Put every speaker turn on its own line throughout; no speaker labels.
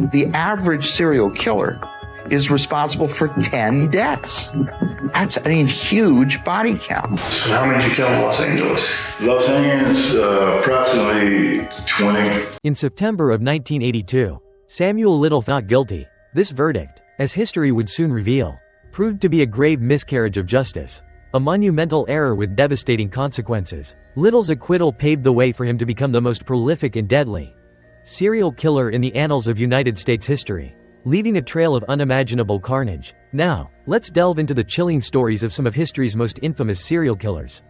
The average serial killer is responsible for 10 deaths. That's a huge body count.
And how many did you kill in Los Angeles?
Los Angeles, approximately 20.
In September of 1982, Samuel Little not guilty. This verdict, as history would soon reveal, proved to be a grave miscarriage of justice, a monumental error with devastating consequences. Little's acquittal paved the way for him to become the most prolific and deadly serial killer in the annals of United States history, leaving a trail of unimaginable carnage. Now, let's delve into the chilling stories of some of history's most infamous serial killers,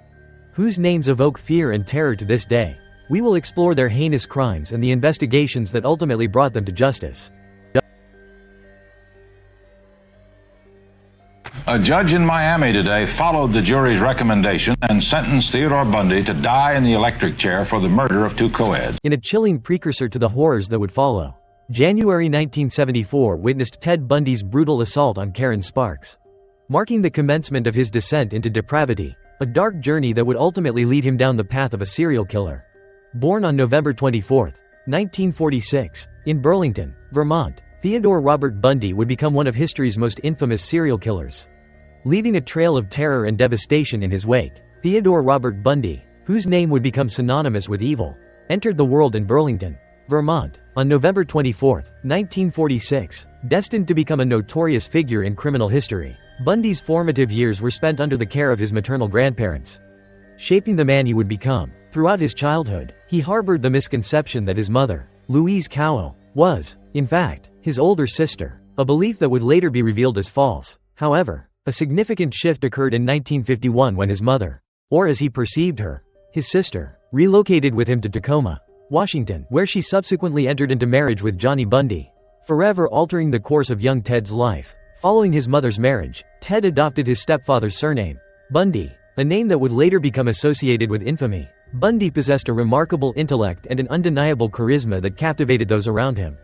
whose names evoke fear and terror to this day. We will explore their heinous crimes and the investigations that ultimately brought them to justice.
A judge in Miami today followed the jury's recommendation and sentenced Theodore Bundy to die in the electric chair for the murder of 2 co-eds.
In a chilling precursor to the horrors that would follow, January 1974 witnessed Ted Bundy's brutal assault on Karen Sparks, marking the commencement of his descent into depravity, a dark journey that would ultimately lead him down the path of a serial killer. Born on November 24, 1946, in Burlington, Vermont, Theodore Robert Bundy would become one of history's most infamous serial killers, leaving a trail of terror and devastation in his wake. Theodore Robert Bundy, whose name would become synonymous with evil, entered the world in Burlington, Vermont, on November 24, 1946, destined to become a notorious figure in criminal history. Bundy's formative years were spent under the care of his maternal grandparents, shaping the man he would become. Throughout his childhood, he harbored the misconception that his mother, Louise Cowell, was, in fact, his older sister, a belief that would later be revealed as false. However, a significant shift occurred in 1951 when his mother, or as he perceived her, his sister, relocated with him to Tacoma, Washington, where she subsequently entered into marriage with Johnny Bundy, forever altering the course of young Ted's life. Following his mother's marriage, Ted adopted his stepfather's surname, Bundy, a name that would later become associated with infamy. Bundy possessed a remarkable intellect and an undeniable charisma that captivated those around him.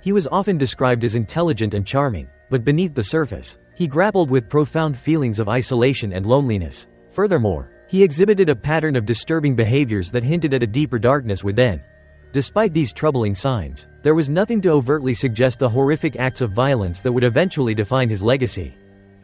He was often described as intelligent and charming, but beneath the surface, he grappled with profound feelings of isolation and loneliness. Furthermore, he exhibited a pattern of disturbing behaviors that hinted at a deeper darkness within. Despite these troubling signs, there was nothing to overtly suggest the horrific acts of violence that would eventually define his legacy.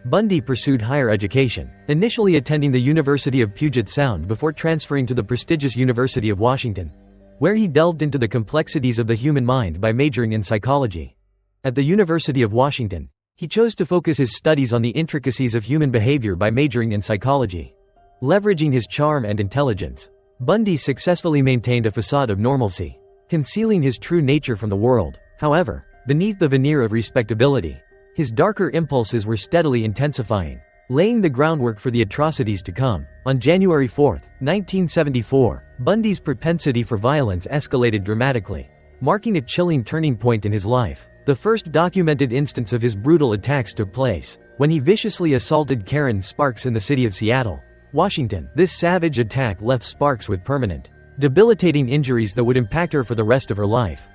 Bundy pursued higher education, initially attending the University of Puget Sound before transferring to the prestigious University of Washington, where he delved into the complexities of the human mind by majoring in psychology. At the University of Washington, he chose to focus his studies on the intricacies of human behavior by majoring in psychology. Leveraging his charm and intelligence, Bundy successfully maintained a facade of normalcy, concealing his true nature from the world. However, beneath the veneer of respectability, his darker impulses were steadily intensifying, laying the groundwork for the atrocities to come. On January 4, 1974, Bundy's propensity for violence escalated dramatically, marking a chilling turning point in his life. The first documented instance of his brutal attacks took place when he viciously assaulted Karen Sparks in the city of Seattle, Washington. This savage attack left Sparks with permanent, debilitating injuries that would impact her for the rest of her life.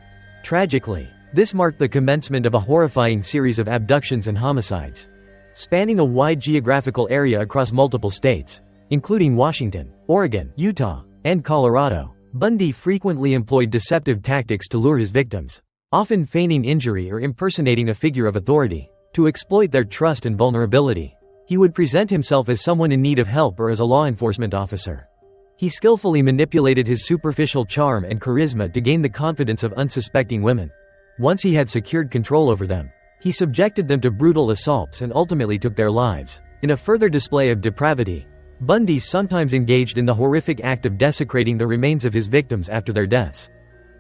Tragically, this marked the commencement of a horrifying series of abductions and homicides, spanning a wide geographical area across multiple states, including Washington, Oregon, Utah, and Colorado. Bundy frequently employed deceptive tactics to lure his victims, often feigning injury or impersonating a figure of authority, to exploit their trust and vulnerability. He would present himself as someone in need of help or as a law enforcement officer. He skillfully manipulated his superficial charm and charisma to gain the confidence of unsuspecting women. Once he had secured control over them, he subjected them to brutal assaults and ultimately took their lives. In a further display of depravity, Bundy sometimes engaged in the horrific act of desecrating the remains of his victims after their deaths.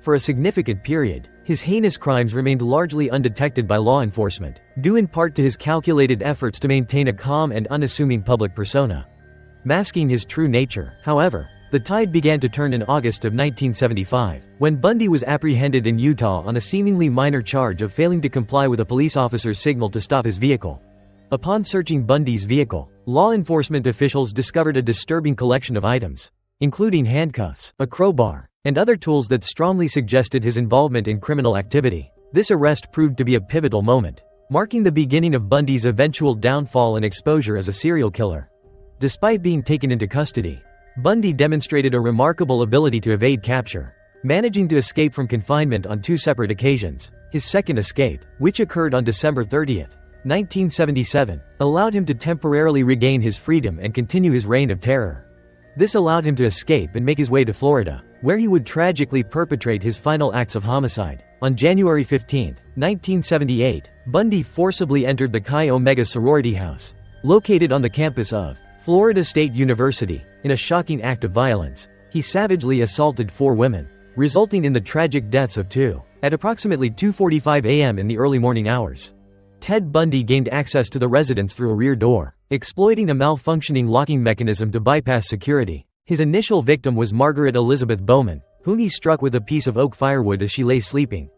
For a significant period, his heinous crimes remained largely undetected by law enforcement, due in part to his calculated efforts to maintain a calm and unassuming public persona, masking his true nature. However, the tide began to turn in August of 1975, when Bundy was apprehended in Utah on a seemingly minor charge of failing to comply with a police officer's signal to stop his vehicle. Upon searching Bundy's vehicle, law enforcement officials discovered a disturbing collection of items, including handcuffs, a crowbar, and other tools that strongly suggested his involvement in criminal activity. This arrest proved to be a pivotal moment, marking the beginning of Bundy's eventual downfall and exposure as a serial killer. Despite being taken into custody, Bundy demonstrated a remarkable ability to evade capture, managing to escape from confinement on 2 separate occasions. His second escape, which occurred on December 30, 1977, allowed him to temporarily regain his freedom and continue his reign of terror. This allowed him to escape and make his way to Florida, where he would tragically perpetrate his final acts of homicide. On January 15, 1978, Bundy forcibly entered the Chi Omega sorority house, located on the campus of Florida State University. In a shocking act of violence, he savagely assaulted 4 women, resulting in the tragic deaths of 2, at approximately 2:45 a.m. in the early morning hours. Ted Bundy gained access to the residence through a rear door, exploiting a malfunctioning locking mechanism to bypass security. His initial victim was Margaret Elizabeth Bowman, whom he struck with a piece of oak firewood as she lay sleeping,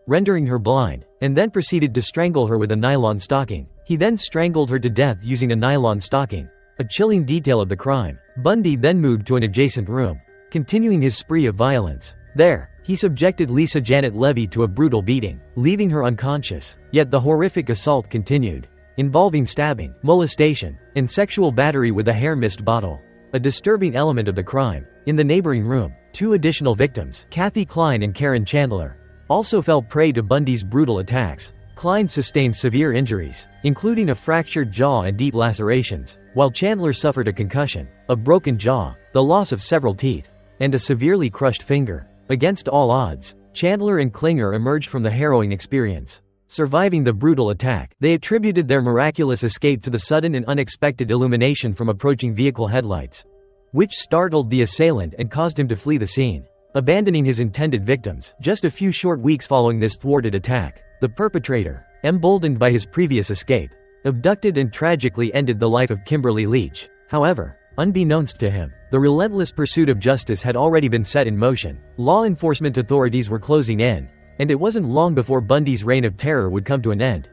rendering her blind, and then proceeded to strangle her with a nylon stocking. He then strangled her to death using a nylon stocking. A chilling detail of the crime. Bundy then moved to an adjacent room, continuing his spree of violence. There, he subjected Lisa Janet Levy to a brutal beating, leaving her unconscious. Yet the horrific assault continued, involving stabbing, molestation, and sexual battery with a hair mist bottle. A disturbing element of the crime. In the neighboring room, 2 additional victims, Kathy Klein and Karen Chandler, also fell prey to Bundy's brutal attacks. Klein sustained severe injuries, including a fractured jaw and deep lacerations, while Chandler suffered a concussion, a broken jaw, the loss of several teeth, and a severely crushed finger. Against all odds, Chandler and Klinger emerged from the harrowing experience, surviving the brutal attack. They attributed their miraculous escape to the sudden and unexpected illumination from approaching vehicle headlights, which startled the assailant and caused him to flee the scene, abandoning his intended victims. Just a few short weeks following this thwarted attack, the perpetrator, emboldened by his previous escape, abducted and tragically ended the life of Kimberly Leach. However, unbeknownst to him, the relentless pursuit of justice had already been set in motion. Law enforcement authorities were closing in, and it wasn't long before Bundy's reign of terror would come to an end.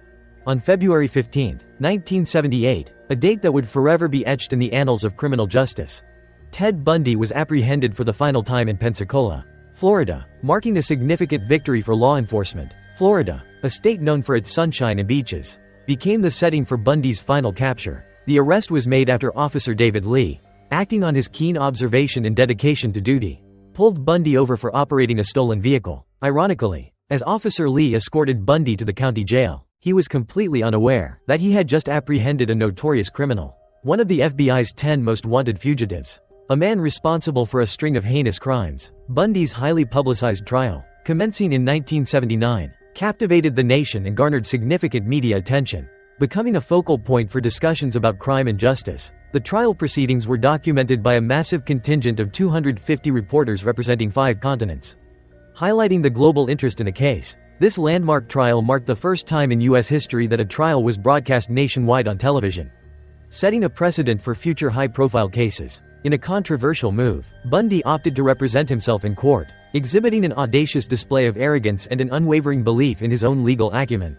On February 15, 1978, a date that would forever be etched in the annals of criminal justice, Ted Bundy was apprehended for the final time in Pensacola, Florida, marking a significant victory for law enforcement. Florida, a state known for its sunshine and beaches, became the setting for Bundy's final capture. The arrest was made after Officer David Lee, acting on his keen observation and dedication to duty, pulled Bundy over for operating a stolen vehicle. Ironically, as Officer Lee escorted Bundy to the county jail, he was completely unaware that he had just apprehended a notorious criminal, one of the FBI's 10 most wanted fugitives, a man responsible for a string of heinous crimes. Bundy's highly publicized trial, commencing in 1979, captivated the nation and garnered significant media attention, becoming a focal point for discussions about crime and justice. The trial proceedings were documented by a massive contingent of 250 reporters representing 5 continents, highlighting the global interest in the case. This landmark trial marked the first time in U.S. history that a trial was broadcast nationwide on television, setting a precedent for future high-profile cases. In a controversial move, Bundy opted to represent himself in court, exhibiting an audacious display of arrogance and an unwavering belief in his own legal acumen,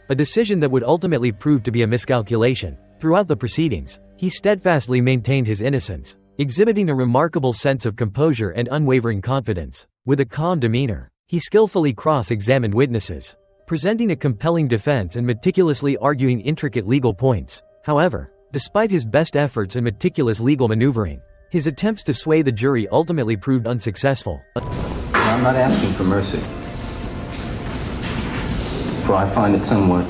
a decision that would ultimately prove to be a miscalculation. Throughout the proceedings, he steadfastly maintained his innocence, exhibiting a remarkable sense of composure and unwavering confidence. With a calm demeanor, he skillfully cross-examined witnesses, presenting a compelling defense and meticulously arguing intricate legal points. However, despite his best efforts and meticulous legal maneuvering, his attempts to sway the jury ultimately proved unsuccessful.
I'm not asking for mercy, for I find it somewhat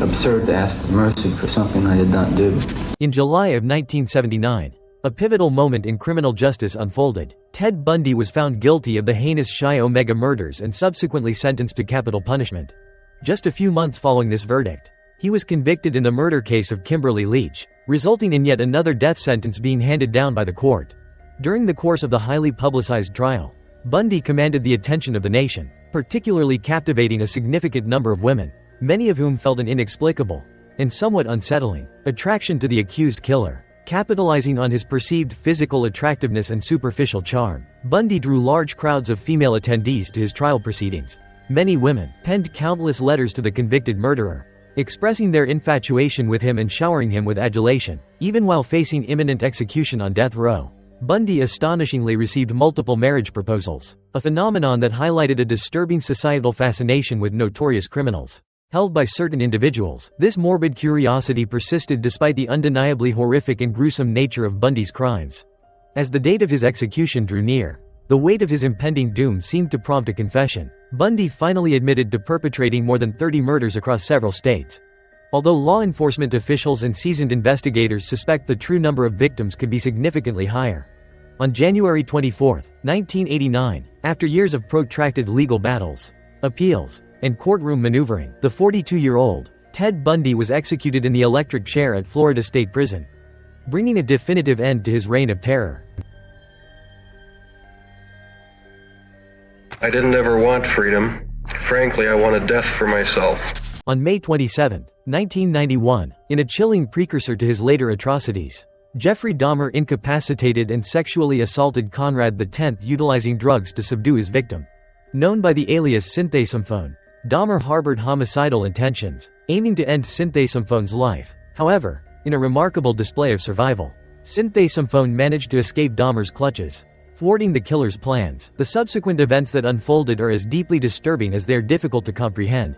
absurd to ask for mercy for something I did not do.
In July of 1979, a pivotal moment in criminal justice unfolded. Ted Bundy was found guilty of the heinous Chi Omega murders and subsequently sentenced to capital punishment. Just a few months following this verdict, he was convicted in the murder case of Kimberly Leach, resulting in yet another death sentence being handed down by the court. During the course of the highly publicized trial, Bundy commanded the attention of the nation, particularly captivating a significant number of women, many of whom felt an inexplicable, and somewhat unsettling, attraction to the accused killer. Capitalizing on his perceived physical attractiveness and superficial charm, Bundy drew large crowds of female attendees to his trial proceedings. Many women penned countless letters to the convicted murderer, expressing their infatuation with him and showering him with adulation. Even while facing imminent execution on death row, Bundy astonishingly received multiple marriage proposals, a phenomenon that highlighted a disturbing societal fascination with notorious criminals held by certain individuals. This morbid curiosity persisted despite the undeniably horrific and gruesome nature of Bundy's crimes. As the date of his execution drew near, The weight of his impending doom seemed to prompt a confession. Bundy finally admitted to perpetrating more than 30 murders across several states. Although law enforcement officials and seasoned investigators suspect the true number of victims could be significantly higher. On January 24, 1989, after years of protracted legal battles, appeals, and courtroom maneuvering, the 42-year-old Ted Bundy was executed in the electric chair at Florida State Prison, bringing a definitive end to his reign of terror.
I didn't ever want freedom. Frankly, I wanted death for myself.
On May 27, 1991, in a chilling precursor to his later atrocities, Jeffrey Dahmer incapacitated and sexually assaulted Conrad X, utilizing drugs to subdue his victim. Known by the alias Synthesomphone, Dahmer harbored homicidal intentions, aiming to end Synthesophone's life. However, in a remarkable display of survival, Synthesomphone managed to escape Dahmer's clutches, thwarting the killer's plans. The subsequent events that unfolded are as deeply disturbing as they are difficult to comprehend.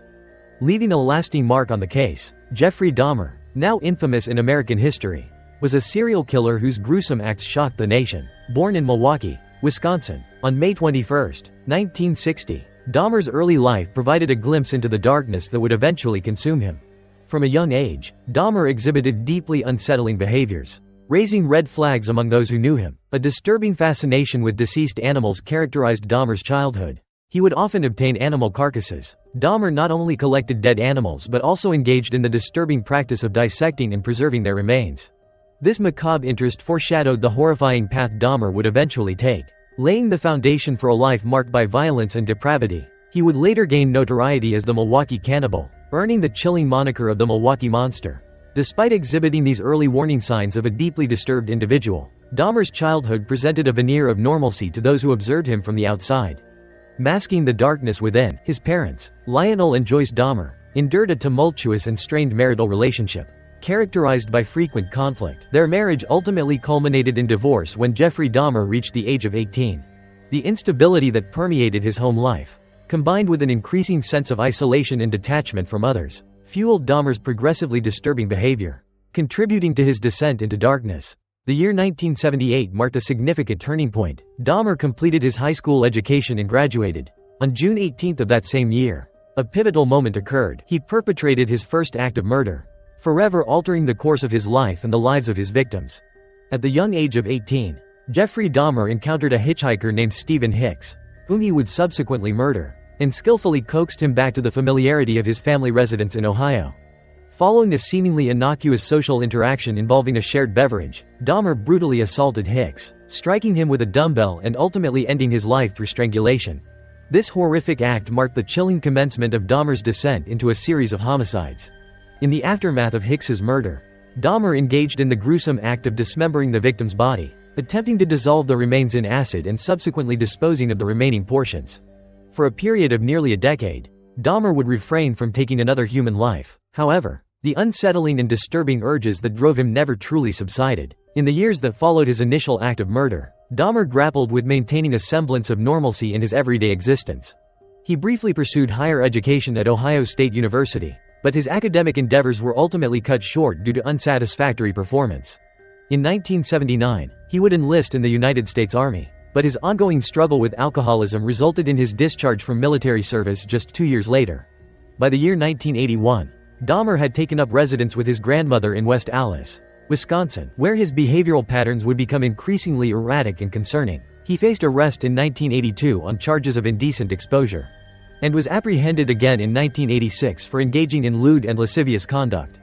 Leaving a lasting mark on the case, Jeffrey Dahmer, now infamous in American history, was a serial killer whose gruesome acts shocked the nation. Born in Milwaukee, Wisconsin, on May 21, 1960, Dahmer's early life provided a glimpse into the darkness that would eventually consume him. From a young age, Dahmer exhibited deeply unsettling behaviors, raising red flags among those who knew him. A disturbing fascination with deceased animals characterized Dahmer's childhood. He would often obtain animal carcasses. Dahmer not only collected dead animals but also engaged in the disturbing practice of dissecting and preserving their remains. This macabre interest foreshadowed the horrifying path Dahmer would eventually take, laying the foundation for a life marked by violence and depravity. He would later gain notoriety as the Milwaukee Cannibal, earning the chilling moniker of the Milwaukee Monster. Despite exhibiting these early warning signs of a deeply disturbed individual, Dahmer's childhood presented a veneer of normalcy to those who observed him from the outside. Masking the darkness within, his parents, Lionel and Joyce Dahmer, endured a tumultuous and strained marital relationship, characterized by frequent conflict. Their marriage ultimately culminated in divorce when Jeffrey Dahmer reached the age of 18. The instability that permeated his home life, combined with an increasing sense of isolation and detachment from others, fueled Dahmer's progressively disturbing behavior, contributing to his descent into darkness. The year 1978 marked a significant turning point. Dahmer completed his high school education and graduated. On June 18 of that same year, a pivotal moment occurred. He perpetrated his first act of murder, forever altering the course of his life and the lives of his victims. At the young age of 18, Jeffrey Dahmer encountered a hitchhiker named Stephen Hicks, whom he would subsequently murder, and skillfully coaxed him back to the familiarity of his family residence in Ohio. Following a seemingly innocuous social interaction involving a shared beverage, Dahmer brutally assaulted Hicks, striking him with a dumbbell and ultimately ending his life through strangulation. This horrific act marked the chilling commencement of Dahmer's descent into a series of homicides. In the aftermath of Hicks's murder, Dahmer engaged in the gruesome act of dismembering the victim's body, attempting to dissolve the remains in acid and subsequently disposing of the remaining portions. For a period of nearly a decade, Dahmer would refrain from taking another human life. However, the unsettling and disturbing urges that drove him never truly subsided. In the years that followed his initial act of murder, Dahmer grappled with maintaining a semblance of normalcy in his everyday existence. He briefly pursued higher education at Ohio State University, but his academic endeavors were ultimately cut short due to unsatisfactory performance. In 1979, he would enlist in the United States Army, but his ongoing struggle with alcoholism resulted in his discharge from military service just 2 years later. By the year 1981, Dahmer had taken up residence with his grandmother in West Allis, Wisconsin, where his behavioral patterns would become increasingly erratic and concerning. He faced arrest in 1982 on charges of indecent exposure, and was apprehended again in 1986 for engaging in lewd and lascivious conduct.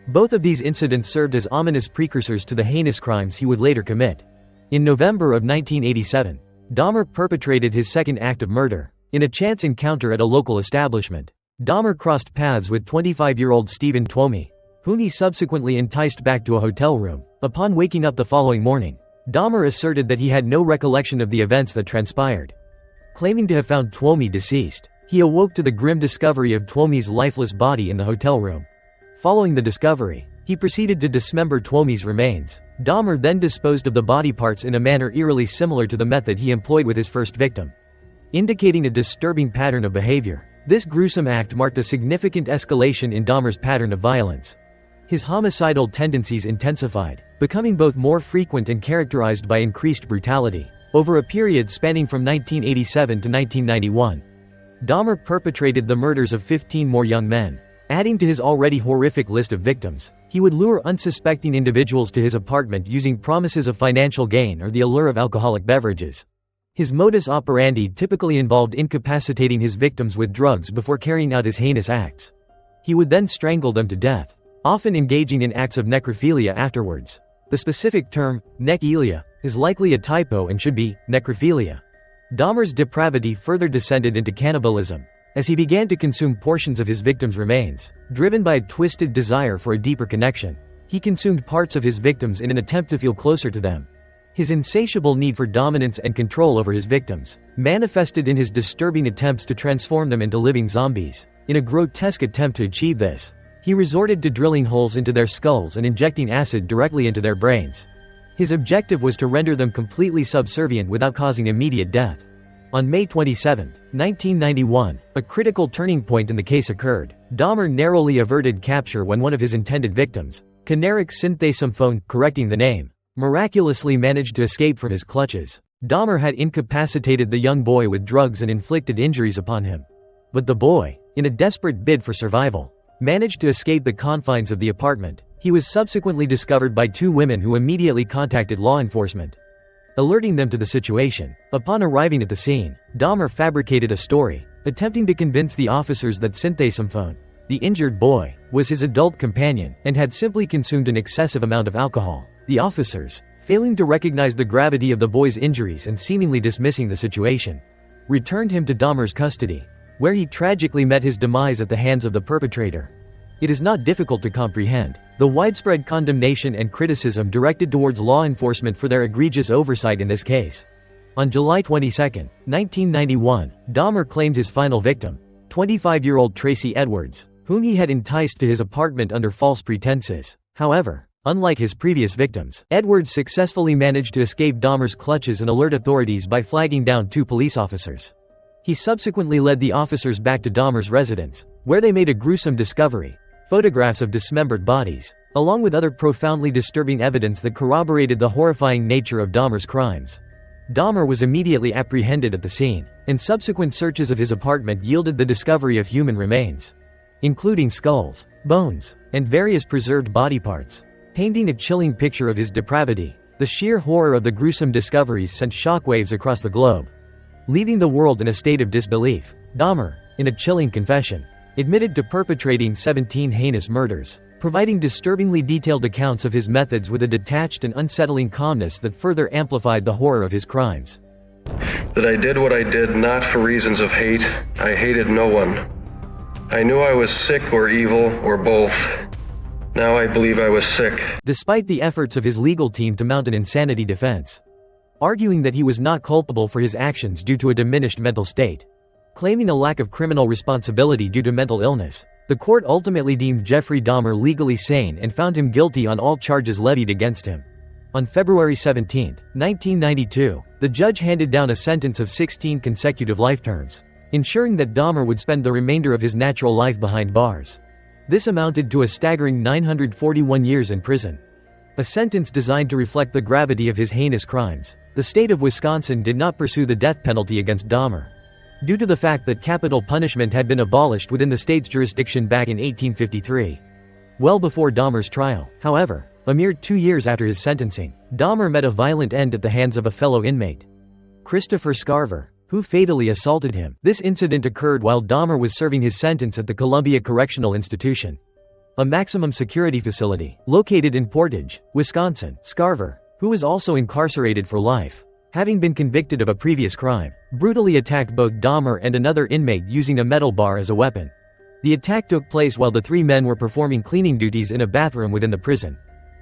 Both of these incidents served as ominous precursors to the heinous crimes he would later commit. In November of 1987, Dahmer perpetrated his second act of murder. In a chance encounter at a local establishment, Dahmer crossed paths with 25-year-old Stephen Twomey, whom he subsequently enticed back to a hotel room. Upon waking up the following morning, Dahmer asserted that he had no recollection of the events that transpired. Claiming to have found Twomey deceased, he awoke to the grim discovery of Twomey's lifeless body in the hotel room. Following the discovery, he proceeded to dismember Twomey's remains. Dahmer then disposed of the body parts in a manner eerily similar to the method he employed with his first victim, indicating a disturbing pattern of behavior. This gruesome act marked a significant escalation in Dahmer's pattern of violence. His homicidal tendencies intensified, becoming both more frequent and characterized by increased brutality. over a period spanning from 1987 to 1991. Dahmer perpetrated the murders of 15 more young men. Adding to his already horrific list of victims, he would lure unsuspecting individuals to his apartment using promises of financial gain or the allure of alcoholic beverages. His modus operandi typically involved incapacitating his victims with drugs before carrying out his heinous acts. He would then strangle them to death, often engaging in acts of necrophilia afterwards. The specific term, necrophilia, is likely a typo and should be necrophilia. Dahmer's depravity further descended into cannibalism, as he began to consume portions of his victims' remains. Driven by a twisted desire for a deeper connection, he consumed parts of his victims in an attempt to feel closer to them. His insatiable need for dominance and control over his victims manifested in his disturbing attempts to transform them into living zombies. In a grotesque attempt to achieve this, he resorted to drilling holes into their skulls and injecting acid directly into their brains. His objective was to render them completely subservient without causing immediate death. On May 27, 1991, a critical turning point in the case occurred. Dahmer narrowly averted capture when one of his intended victims, Canaric Synthesomphone, correcting the name, miraculously managed to escape from his clutches. Dahmer had incapacitated the young boy with drugs and inflicted injuries upon him. But the boy, in a desperate bid for survival, managed to escape the confines of the apartment. He was subsequently discovered by two women who immediately contacted law enforcement, alerting them to the situation. Upon arriving at the scene, Dahmer fabricated a story, attempting to convince the officers that Synthesomphone, the injured boy, was his adult companion and had simply consumed an excessive amount of alcohol. The officers, failing to recognize the gravity of the boy's injuries and seemingly dismissing the situation, returned him to Dahmer's custody, where he tragically met his demise at the hands of the perpetrator. It is not difficult to comprehend the widespread condemnation and criticism directed towards law enforcement for their egregious oversight in this case. On July 22, 1991, Dahmer claimed his final victim, 25-year-old Tracy Edwards, whom he had enticed to his apartment under false pretenses. However, unlike his previous victims, Edwards successfully managed to escape Dahmer's clutches and alert authorities by flagging down two police officers. He subsequently led the officers back to Dahmer's residence, where they made a gruesome discovery: photographs of dismembered bodies, along with other profoundly disturbing evidence that corroborated the horrifying nature of Dahmer's crimes. Dahmer was immediately apprehended at the scene, and subsequent searches of his apartment yielded the discovery of human remains, including skulls, bones, and various preserved body parts. Painting a chilling picture of his depravity, the sheer horror of the gruesome discoveries sent shockwaves across the globe. Leaving the world in a state of disbelief, Dahmer, in a chilling confession, admitted to perpetrating 17 heinous murders, providing disturbingly detailed accounts of his methods with a detached and unsettling calmness that further amplified the horror of his crimes.
That I did what I did not for reasons of hate. I hated no one. I knew I was sick or evil or both. Now I believe I was sick.
Despite the efforts of his legal team to mount an insanity defense, arguing that he was not culpable for his actions due to a diminished mental state, claiming a lack of criminal responsibility due to mental illness, the court ultimately deemed Jeffrey Dahmer legally sane and found him guilty on all charges levied against him. On February 17, 1992, the judge handed down a sentence of 16 consecutive life terms, ensuring that Dahmer would spend the remainder of his natural life behind bars. This amounted to a staggering 941 years in prison, a sentence designed to reflect the gravity of his heinous crimes. The state of Wisconsin did not pursue the death penalty against Dahmer, due to the fact that capital punishment had been abolished within the state's jurisdiction back in 1853. Well before Dahmer's trial, however, a mere 2 years after his sentencing, Dahmer met a violent end at the hands of a fellow inmate, Christopher Scarver, who fatally assaulted him. This incident occurred while Dahmer was serving his sentence at the Columbia Correctional Institution, a maximum security facility located in Portage, Wisconsin. Scarver, who was also incarcerated for life, having been convicted of a previous crime, brutally attacked both Dahmer and another inmate using a metal bar as a weapon. The attack took place while the three men were performing cleaning duties in a bathroom within the prison.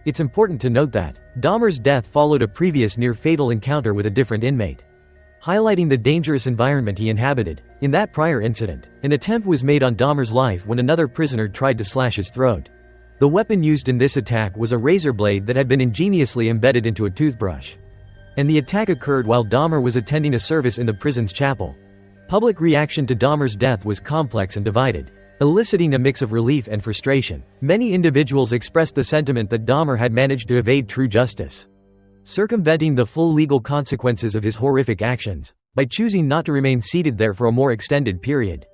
It's important to note that Dahmer's death followed a previous near-fatal encounter with a different inmate, highlighting the dangerous environment he inhabited. In that prior incident, an attempt was made on Dahmer's life when another prisoner tried to slash his throat. The weapon used in this attack was a razor blade that had been ingeniously embedded into a toothbrush. And the attack occurred while Dahmer was attending a service in the prison's chapel. Public reaction to Dahmer's death was complex and divided, eliciting a mix of relief and frustration. Many individuals expressed the sentiment that Dahmer had managed to evade true justice, circumventing the full legal consequences of his horrific actions by choosing not to remain seated there for a more extended period.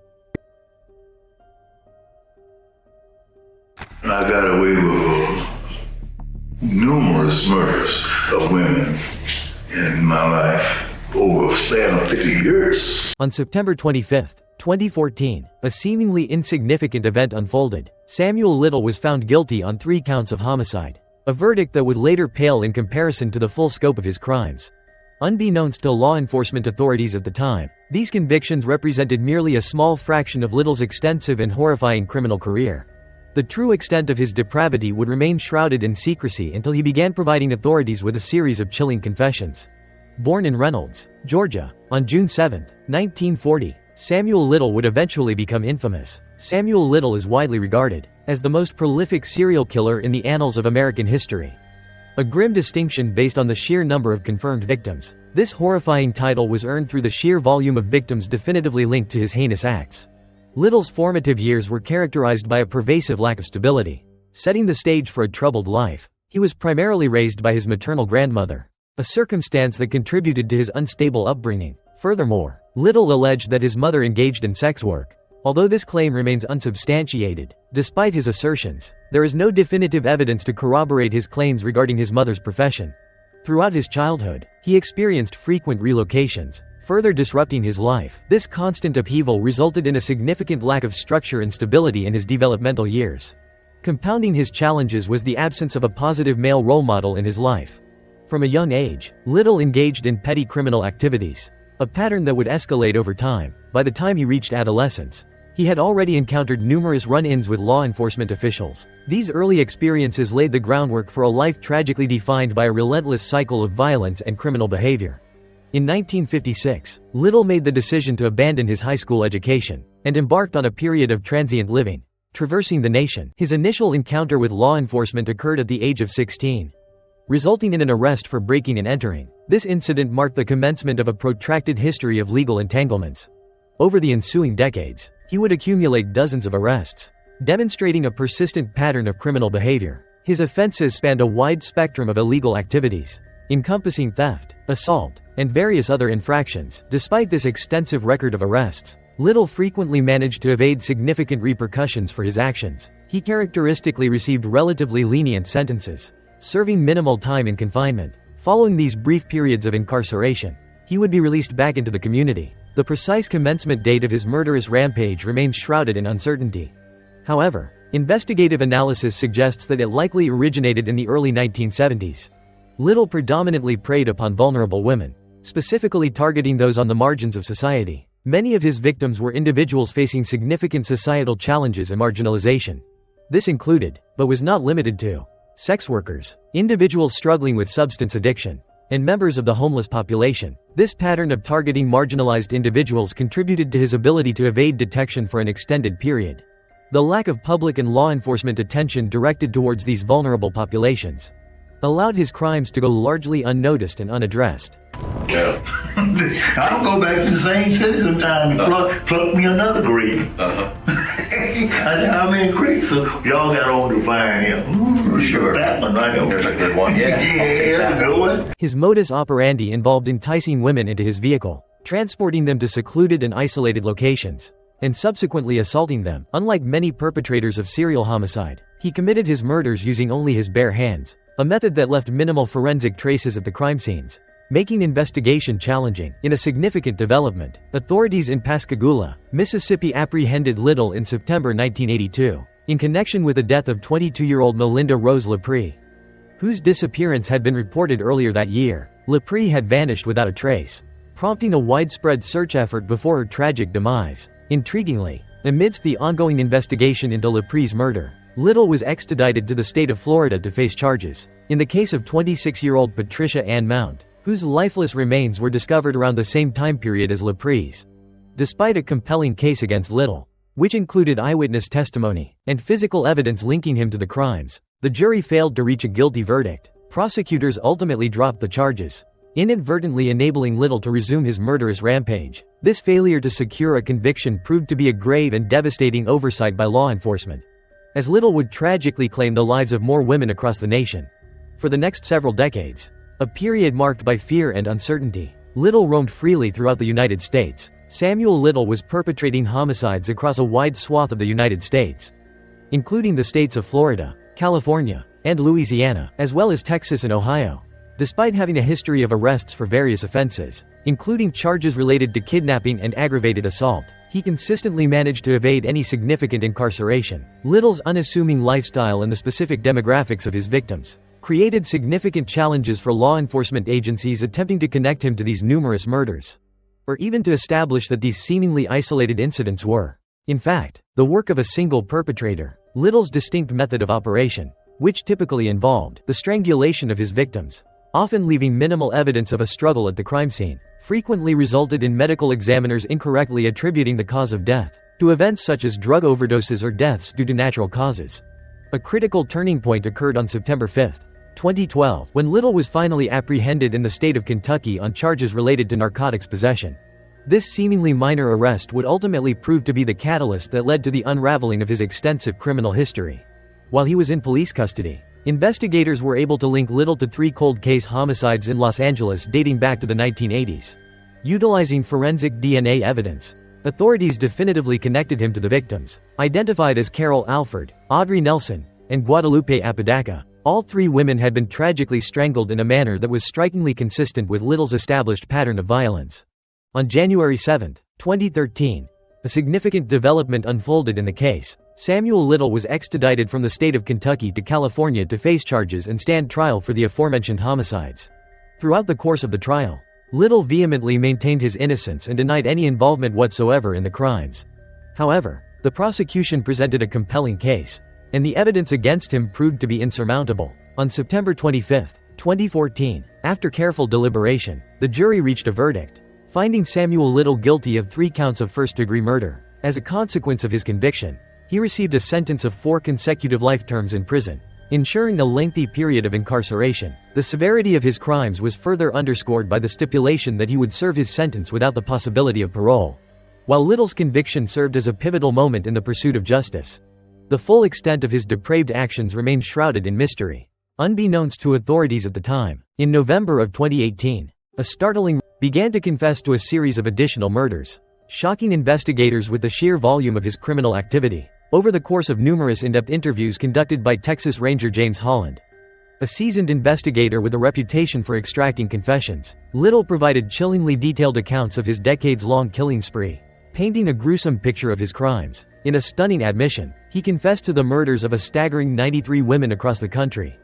I got away with numerous murders of women in my life over a span of 50 years.
On September 25, 2014, a seemingly insignificant event unfolded. Samuel Little was found guilty on 3 counts of homicide, a verdict that would later pale in comparison to the full scope of his crimes. Unbeknownst to law enforcement authorities at the time, these convictions represented merely a small fraction of Little's extensive and horrifying criminal career. The true extent of his depravity would remain shrouded in secrecy until he began providing authorities with a series of chilling confessions. Born in Reynolds, Georgia, on June 7, 1940, Samuel Little would eventually become infamous. Samuel Little is widely regarded as the most prolific serial killer in the annals of American history. A grim distinction based on the sheer number of confirmed victims. This horrifying title was earned through the sheer volume of victims definitively linked to his heinous acts. Little's formative years were characterized by a pervasive lack of stability, setting the stage for a troubled life. He was primarily raised by his maternal grandmother, a circumstance that contributed to his unstable upbringing. Furthermore, Little alleged that his mother engaged in sex work. Although this claim remains unsubstantiated, despite his assertions, there is no definitive evidence to corroborate his claims regarding his mother's profession. Throughout his childhood, he experienced frequent relocations, further disrupting his life. This constant upheaval resulted in a significant lack of structure and stability in his developmental years. Compounding his challenges was the absence of a positive male role model in his life. From a young age, Little engaged in petty criminal activities, a pattern that would escalate over time. By the time he reached adolescence, he had already encountered numerous run-ins with law enforcement officials. These early experiences laid the groundwork for a life tragically defined by a relentless cycle of violence and criminal behavior. In 1956, Little made the decision to abandon his high school education and embarked on a period of transient living, traversing the nation. His initial encounter with law enforcement occurred at the age of 16, resulting in an arrest for breaking and entering. This incident marked the commencement of a protracted history of legal entanglements. Over the ensuing decades, he would accumulate dozens of arrests, demonstrating a persistent pattern of criminal behavior. His offenses spanned a wide spectrum of illegal activities, encompassing theft, assault, and various other infractions. Despite this extensive record of arrests, Little frequently managed to evade significant repercussions for his actions. He characteristically received relatively lenient sentences, serving minimal time in confinement. Following these brief periods of incarceration, he would be released back into the community. The precise commencement date of his murderous rampage remains shrouded in uncertainty. However, investigative analysis suggests that it likely originated in the early 1970s. Little predominantly preyed upon vulnerable women, specifically targeting those on the margins of society. Many of his victims were individuals facing significant societal challenges and marginalization. This included, but was not limited to, sex workers, individuals struggling with substance addiction, and members of the homeless population. This pattern of targeting marginalized individuals contributed to his ability to evade detection for an extended period. The lack of public and law enforcement attention directed towards these vulnerable populations allowed his crimes to go largely unnoticed and unaddressed.
Yeah. I'll go back to the same city sometime and pluck me another grape. How many grapes y'all got on to find him? Sure. That one, right?
There's a good one, yeah.
Yeah, that's a good one.
His modus operandi involved enticing women into his vehicle, transporting them to secluded and isolated locations, and subsequently assaulting them. Unlike many perpetrators of serial homicide, he committed his murders using only his bare hands, a method that left minimal forensic traces at the crime scenes, making investigation challenging. In a significant development, authorities in Pascagoula, Mississippi apprehended Little in September 1982, in connection with the death of 22-year-old Melinda Rose Lepre, whose disappearance had been reported earlier that year. Lepre had vanished without a trace, prompting a widespread search effort before her tragic demise. Intriguingly, amidst the ongoing investigation into Lepre's murder, Little was extradited to the state of Florida to face charges. In the case of 26-year-old Patricia Ann Mount, whose lifeless remains were discovered around the same time period as Lepre's. Despite a compelling case against Little, which included eyewitness testimony and physical evidence linking him to the crimes, the jury failed to reach a guilty verdict. Prosecutors ultimately dropped the charges, inadvertently enabling Little to resume his murderous rampage. This failure to secure a conviction proved to be a grave and devastating oversight by law enforcement, as Little would tragically claim the lives of more women across the nation. For the next several decades, a period marked by fear and uncertainty. Little roamed freely throughout the United States. Samuel Little was perpetrating homicides across a wide swath of the United States, including the states of Florida, California, and Louisiana, as well as Texas and Ohio. Despite having a history of arrests for various offenses, including charges related to kidnapping and aggravated assault, he consistently managed to evade any significant incarceration. Little's unassuming lifestyle and the specific demographics of his victims created significant challenges for law enforcement agencies attempting to connect him to these numerous murders, or even to establish that these seemingly isolated incidents were, in fact, the work of a single perpetrator. Little's distinct method of operation, which typically involved the strangulation of his victims, often leaving minimal evidence of a struggle at the crime scene, frequently resulted in medical examiners incorrectly attributing the cause of death to events such as drug overdoses or deaths due to natural causes. A critical turning point occurred on September 5, 2012, when Little was finally apprehended in the state of Kentucky on charges related to narcotics possession. This seemingly minor arrest would ultimately prove to be the catalyst that led to the unraveling of his extensive criminal history. While he was in police custody, investigators were able to link Little to 3 cold case homicides in Los Angeles dating back to the 1980s. Utilizing forensic DNA evidence, authorities definitively connected him to the victims, identified as Carol Alford, Audrey Nelson, and Guadalupe Apodaca. All 3 women had been tragically strangled in a manner that was strikingly consistent with Little's established pattern of violence. On January 7, 2013, a significant development unfolded in the case. Samuel Little was extradited from the state of Kentucky to California to face charges and stand trial for the aforementioned homicides. Throughout the course of the trial, Little vehemently maintained his innocence and denied any involvement whatsoever in the crimes. However, the prosecution presented a compelling case, and the evidence against him proved to be insurmountable. On September 25, 2014, after careful deliberation, the jury reached a verdict, finding Samuel Little guilty of 3 counts of first-degree murder. As a consequence of his conviction, he received a sentence of 4 consecutive life terms in prison, ensuring a lengthy period of incarceration. The severity of his crimes was further underscored by the stipulation that he would serve his sentence without the possibility of parole. While Little's conviction served as a pivotal moment in the pursuit of justice, the full extent of his depraved actions remained shrouded in mystery. Unbeknownst to authorities at the time, in November of 2018, a startling began to confess to a series of additional murders, shocking investigators with the sheer volume of his criminal activity. Over the course of numerous in-depth interviews conducted by Texas Ranger James Holland, a seasoned investigator with a reputation for extracting confessions, Little provided chillingly detailed accounts of his decades-long killing spree, painting a gruesome picture of his crimes. In a stunning admission, he confessed to the murders of a staggering 93 women across the country,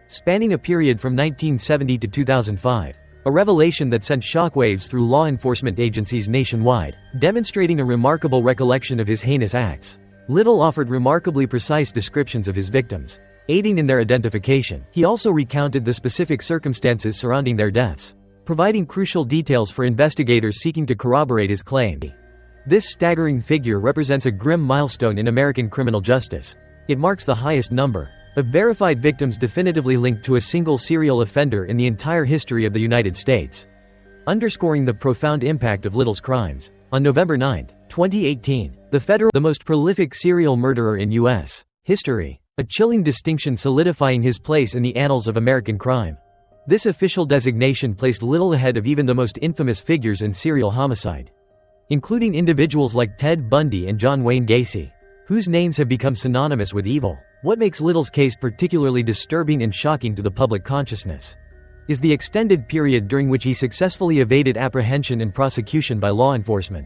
spanning a period from 1970 to 2005. A revelation that sent shockwaves through law enforcement agencies nationwide, demonstrating a remarkable recollection of his heinous acts. Little offered remarkably precise descriptions of his victims, aiding in their identification. He also recounted the specific circumstances surrounding their deaths, providing crucial details for investigators seeking to corroborate his claim. This staggering figure represents a grim milestone in American criminal justice. It marks the highest number of verified victims definitively linked to a single serial offender in the entire history of the United States, underscoring the profound impact of Little's crimes. On November 9, 2018, the most prolific serial murderer in U.S. history, a chilling distinction solidifying his place in the annals of American crime. This official designation placed Little ahead of even the most infamous figures in serial homicide, including individuals like Ted Bundy and John Wayne Gacy, whose names have become synonymous with evil. What makes Little's case particularly disturbing and shocking to the public consciousness is the extended period during which he successfully evaded apprehension and prosecution by law enforcement.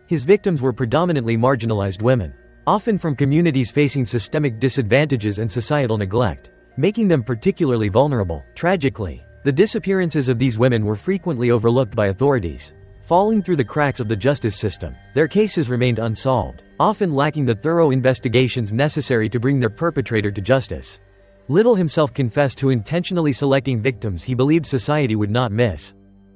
His victims were predominantly marginalized women, often from communities facing systemic disadvantages and societal neglect, making them particularly vulnerable. Tragically, the disappearances of these women were frequently overlooked by authorities, falling through the cracks of the justice system. Their cases remained unsolved, often lacking the thorough investigations necessary to bring their perpetrator to justice. Little himself confessed to intentionally selecting victims he believed society would not miss,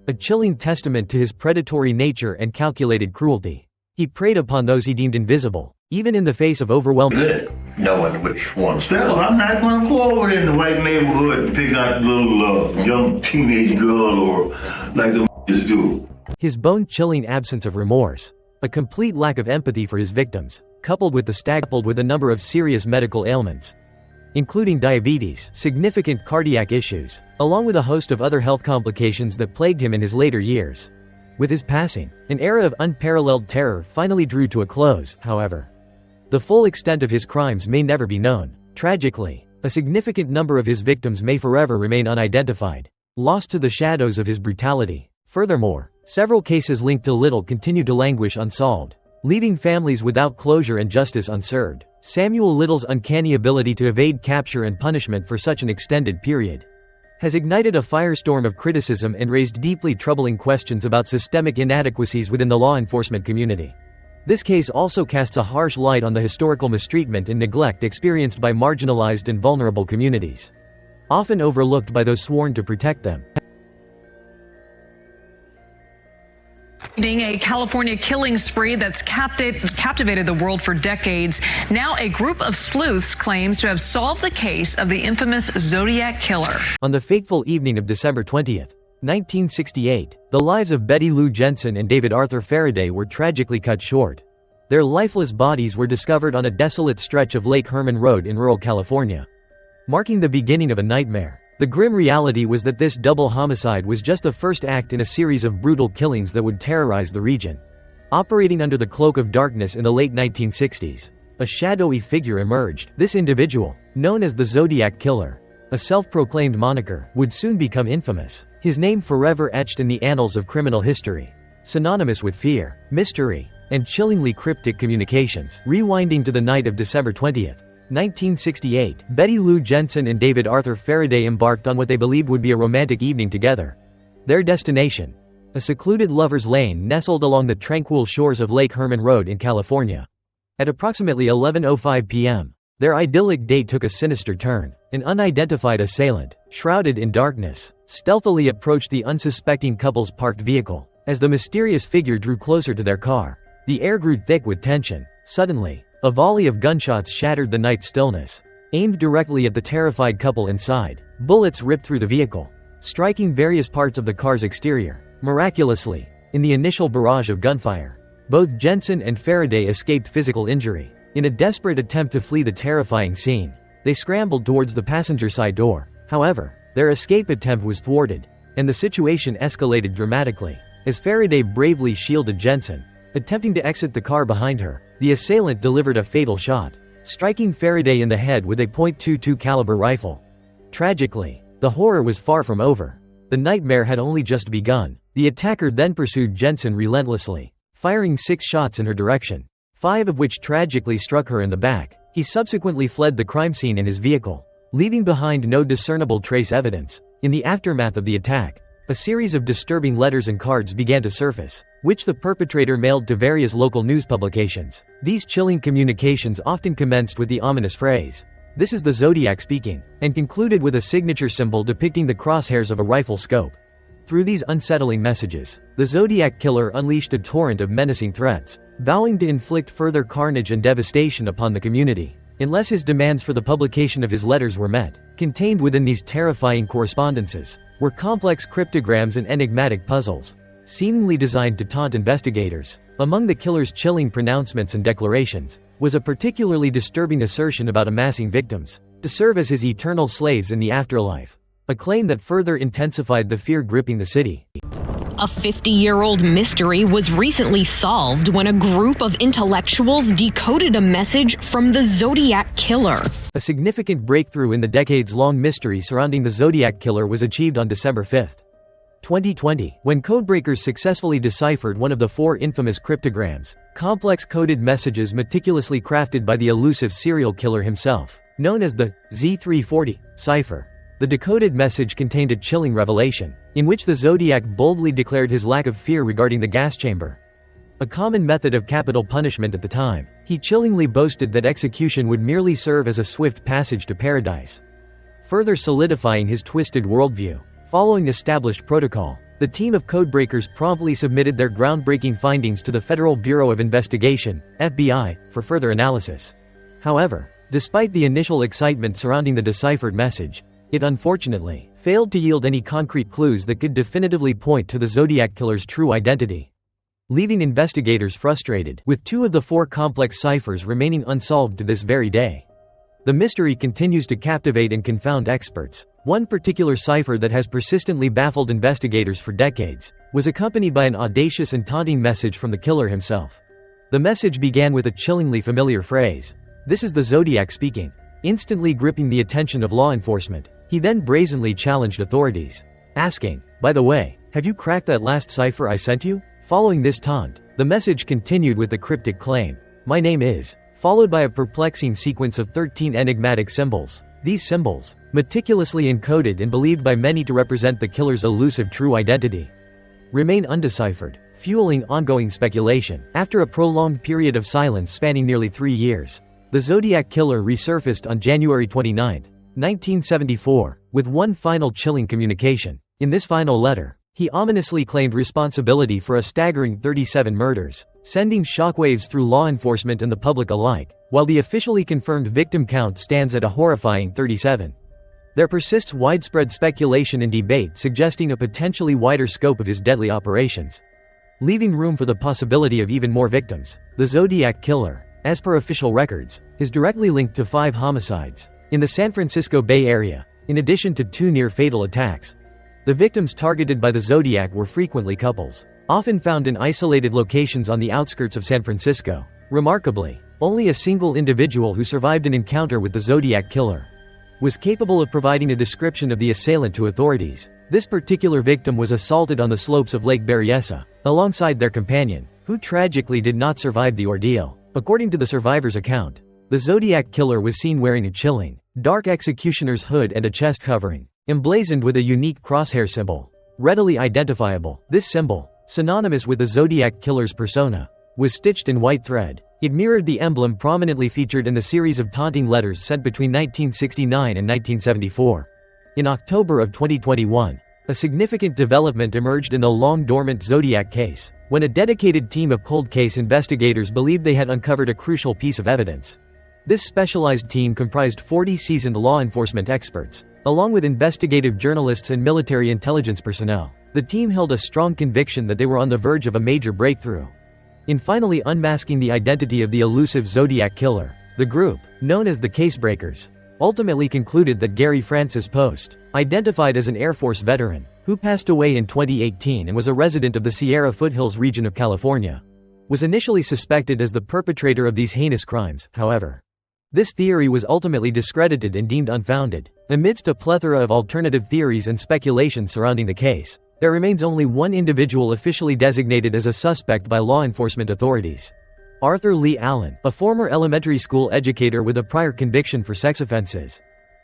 a chilling testament to his predatory nature and calculated cruelty. He preyed upon those he deemed invisible, even in the face of overwhelming
Good knowing which ones.
Still, I'm not going to go over there in the white neighborhood and pick out a little young teenage girl or like the just do.
His bone-chilling absence of remorse, a complete lack of empathy for his victims, coupled with a number of serious medical ailments, including diabetes, significant cardiac issues, along with a host of other health complications that plagued him in his later years. With his passing, an era of unparalleled terror finally drew to a close, however. The full extent of his crimes may never be known. Tragically, a significant number of his victims may forever remain unidentified, lost to the shadows of his brutality. Furthermore, several cases linked to Little continue to languish unsolved, leaving families without closure and justice unserved. Samuel Little's uncanny ability to evade capture and punishment for such an extended period has ignited a firestorm of criticism and raised deeply troubling questions about systemic inadequacies within the law enforcement community. This case also casts a harsh light on the historical mistreatment and neglect experienced by marginalized and vulnerable communities, often overlooked by those sworn to protect them.
A California killing spree that's captivated the world for decades. Now a group of sleuths claims to have solved the case of the infamous Zodiac killer.
On the fateful evening of December 20th, 1968, the lives of Betty Lou Jensen and David Arthur Faraday were tragically cut short. Their lifeless bodies were discovered on a desolate stretch of Lake Herman Road in rural California, marking the beginning of a nightmare. The grim reality was that this double homicide was just the first act in a series of brutal killings that would terrorize the region. Operating under the cloak of darkness in the late 1960s, a shadowy figure emerged. This individual, known as the Zodiac Killer, a self-proclaimed moniker, would soon become infamous, his name forever etched in the annals of criminal history, synonymous with fear, mystery, and chillingly cryptic communications. Rewinding to the night of December 20th, 1968, Betty Lou Jensen and David Arthur Faraday embarked on what they believed would be a romantic evening together. Their destination? A secluded lover's lane nestled along the tranquil shores of Lake Herman Road in California. At approximately 11:05 p.m., their idyllic date took a sinister turn. An unidentified assailant, shrouded in darkness, stealthily approached the unsuspecting couple's parked vehicle. As the mysterious figure drew closer to their car, the air grew thick with tension. Suddenly, a volley of gunshots shattered the night stillness, aimed directly at the terrified couple inside. Bullets ripped through the vehicle, striking various parts of the car's exterior. Miraculously, in the initial barrage of gunfire, both Jensen and Faraday escaped physical injury. In a desperate attempt to flee the terrifying scene, they scrambled towards the passenger side door. However, their escape attempt was thwarted, and the situation escalated dramatically. As Faraday bravely shielded Jensen, attempting to exit the car behind her, the assailant delivered a fatal shot, striking Faraday in the head with a .22 caliber rifle. Tragically, the horror was far from over. The nightmare had only just begun. The attacker then pursued Jensen relentlessly, firing 6 shots in her direction, 5 of which tragically struck her in the back. He subsequently fled the crime scene in his vehicle, leaving behind no discernible trace evidence. In the aftermath of the attack, a series of disturbing letters and cards began to surface, which the perpetrator mailed to various local news publications. These chilling communications often commenced with the ominous phrase, "This is the Zodiac speaking," and concluded with a signature symbol depicting the crosshairs of a rifle scope. Through these unsettling messages, the Zodiac Killer unleashed a torrent of menacing threats, vowing to inflict further carnage and devastation upon the community, unless his demands for the publication of his letters were met. Contained within these terrifying correspondences were complex cryptograms and enigmatic puzzles, seemingly designed to taunt investigators. Among the killer's chilling pronouncements and declarations was a particularly disturbing assertion about amassing victims to serve as his eternal slaves in the afterlife, a claim that further intensified the fear gripping the city.
A 50-year-old mystery was recently solved when a group of intellectuals decoded a message from the Zodiac Killer.
A significant breakthrough in the decades-long mystery surrounding the Zodiac Killer was achieved on December 5, 2020, when codebreakers successfully deciphered one of the 4 infamous cryptograms, complex coded messages meticulously crafted by the elusive serial killer himself, known as the Z340 cipher. The decoded message contained a chilling revelation, in which the Zodiac boldly declared his lack of fear regarding the gas chamber, a common method of capital punishment at the time. He chillingly boasted that execution would merely serve as a swift passage to paradise, further solidifying his twisted worldview. Following established protocol, the team of codebreakers promptly submitted their groundbreaking findings to the Federal Bureau of Investigation, FBI, for further analysis. However, despite the initial excitement surrounding the deciphered message, it unfortunately failed to yield any concrete clues that could definitively point to the Zodiac Killer's true identity, leaving investigators frustrated, with 2 of the 4 complex ciphers remaining unsolved to this very day. The mystery continues to captivate and confound experts. One particular cipher that has persistently baffled investigators for decades was accompanied by an audacious and taunting message from the killer himself. The message began with a chillingly familiar phrase, "This is the Zodiac speaking." Instantly gripping the attention of law enforcement, he then brazenly challenged authorities, asking, "By the way, have you cracked that last cipher I sent you?" Following this taunt, the message continued with the cryptic claim, "My name is," followed by a perplexing sequence of 13 enigmatic symbols. These symbols, meticulously encoded and believed by many to represent the killer's elusive true identity, remain undeciphered, fueling ongoing speculation. After a prolonged period of silence spanning nearly 3 years, the Zodiac Killer resurfaced on January 29, 1974, with one final chilling communication. In this final letter, he ominously claimed responsibility for a staggering 37 murders, sending shockwaves through law enforcement and the public alike, while the officially confirmed victim count stands at a horrifying 37. There persists widespread speculation and debate suggesting a potentially wider scope of his deadly operations, leaving room for the possibility of even more victims. The Zodiac Killer, as per official records, is directly linked to 5 homicides in the San Francisco Bay Area, in addition to 2 near-fatal attacks. The victims targeted by the Zodiac were frequently couples, often found in isolated locations on the outskirts of San Francisco. Remarkably, only a single individual who survived an encounter with the Zodiac Killer was capable of providing a description of the assailant to authorities. This particular victim was assaulted on the slopes of Lake Berryessa, alongside their companion, who tragically did not survive the ordeal. According to the survivor's account, the Zodiac Killer was seen wearing a chilling, dark executioner's hood and a chest covering, emblazoned with a unique crosshair symbol, readily identifiable. This symbol, synonymous with the Zodiac Killer's persona, was stitched in white thread. It mirrored the emblem prominently featured in the series of taunting letters sent between 1969 and 1974. In October of 2021, a significant development emerged in the long-dormant Zodiac case, when a dedicated team of cold case investigators believed they had uncovered a crucial piece of evidence. This specialized team comprised 40 seasoned law enforcement experts, along with investigative journalists and military intelligence personnel. The team held a strong conviction that they were on the verge of a major breakthrough in finally unmasking the identity of the elusive Zodiac Killer. The group, known as the Casebreakers, ultimately concluded that Gary Francis Post, identified as an Air Force veteran, who passed away in 2018 and was a resident of the Sierra Foothills region of California, was initially suspected as the perpetrator of these heinous crimes. However, this theory was ultimately discredited and deemed unfounded. Amidst a plethora of alternative theories and speculation surrounding the case, there remains only one individual officially designated as a suspect by law enforcement authorities: Arthur Lee Allen, a former elementary school educator with a prior conviction for sex offenses,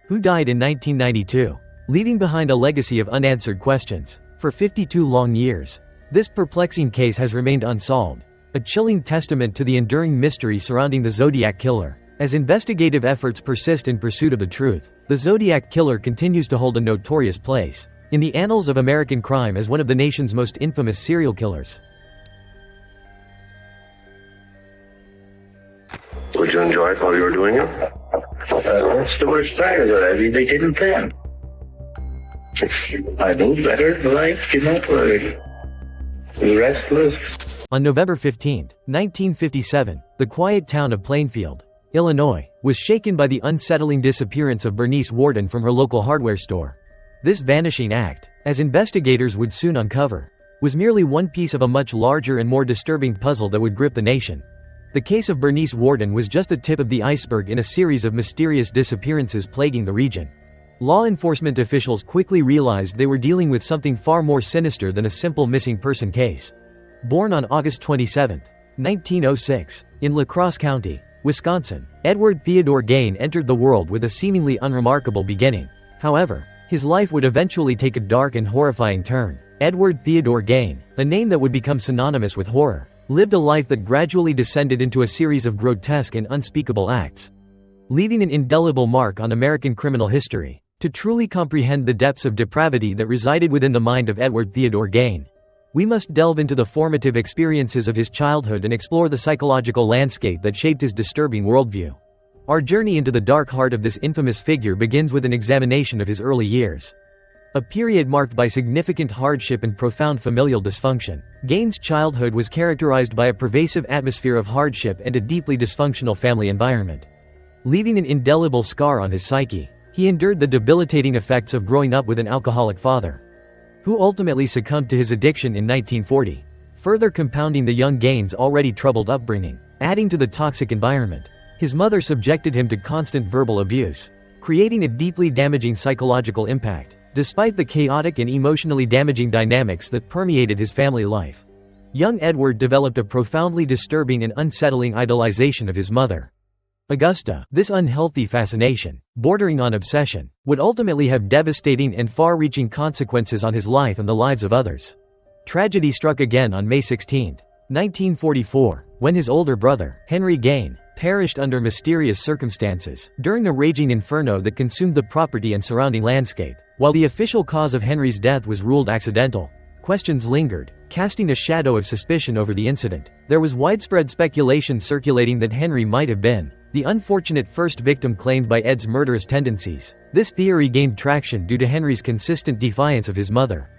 who died in 1992, leaving behind a legacy of unanswered questions. For 52 long years, this perplexing case has remained unsolved, a chilling testament to the enduring mystery surrounding the Zodiac Killer. As investigative efforts persist in pursuit of the truth, the Zodiac Killer continues to hold a notorious place in the annals of American crime as one of the nation's most infamous serial killers.
Would you enjoy it while you were doing it?
That's the worst part of it. I mean, they didn't plan. I knew better, like, restless.
On November 15, 1957, the quiet town of Plainfield, Illinois, was shaken by the unsettling disappearance of Bernice Warden from her local hardware store. This vanishing act, as investigators would soon uncover, was merely one piece of a much larger and more disturbing puzzle that would grip the nation. The case of Bernice Warden was just the tip of the iceberg in a series of mysterious disappearances plaguing the region. Law enforcement officials quickly realized they were dealing with something far more sinister than a simple missing person case. Born on August 27, 1906, in La Crosse County, Wisconsin, Edward Theodore Gain entered the world with a seemingly unremarkable beginning. However, his life would eventually take a dark and horrifying turn. Edward Theodore Gain, a name that would become synonymous with horror, lived a life that gradually descended into a series of grotesque and unspeakable acts, leaving an indelible mark on American criminal history. To truly comprehend the depths of depravity that resided within the mind of Edward Theodore Gain, we must delve into the formative experiences of his childhood and explore the psychological landscape that shaped his disturbing worldview. Our journey into the dark heart of this infamous figure begins with an examination of his early years, a period marked by significant hardship and profound familial dysfunction. Gain's childhood was characterized by a pervasive atmosphere of hardship and a deeply dysfunctional family environment. leaving an indelible scar on his psyche. He endured the debilitating effects of growing up with an alcoholic father, who ultimately succumbed to his addiction in 1940, further compounding the young Gaines' already troubled upbringing. Adding to the toxic environment, his mother subjected him to constant verbal abuse, creating a deeply damaging psychological impact. Despite the chaotic and emotionally damaging dynamics that permeated his family life, young Edward developed a profoundly disturbing and unsettling idolization of his mother, Augusta. This unhealthy fascination, bordering on obsession, would ultimately have devastating and far-reaching consequences on his life and the lives of others. Tragedy struck again on May 16, 1944, when his older brother, Henry Gaine, perished under mysterious circumstances during a raging inferno that consumed the property and surrounding landscape. While the official cause of Henry's death was ruled accidental, questions lingered, casting a shadow of suspicion over the incident. There was widespread speculation circulating that Henry might have been the unfortunate first victim claimed by Ed's murderous tendencies. This theory gained traction due to Henry's consistent defiance of his mother,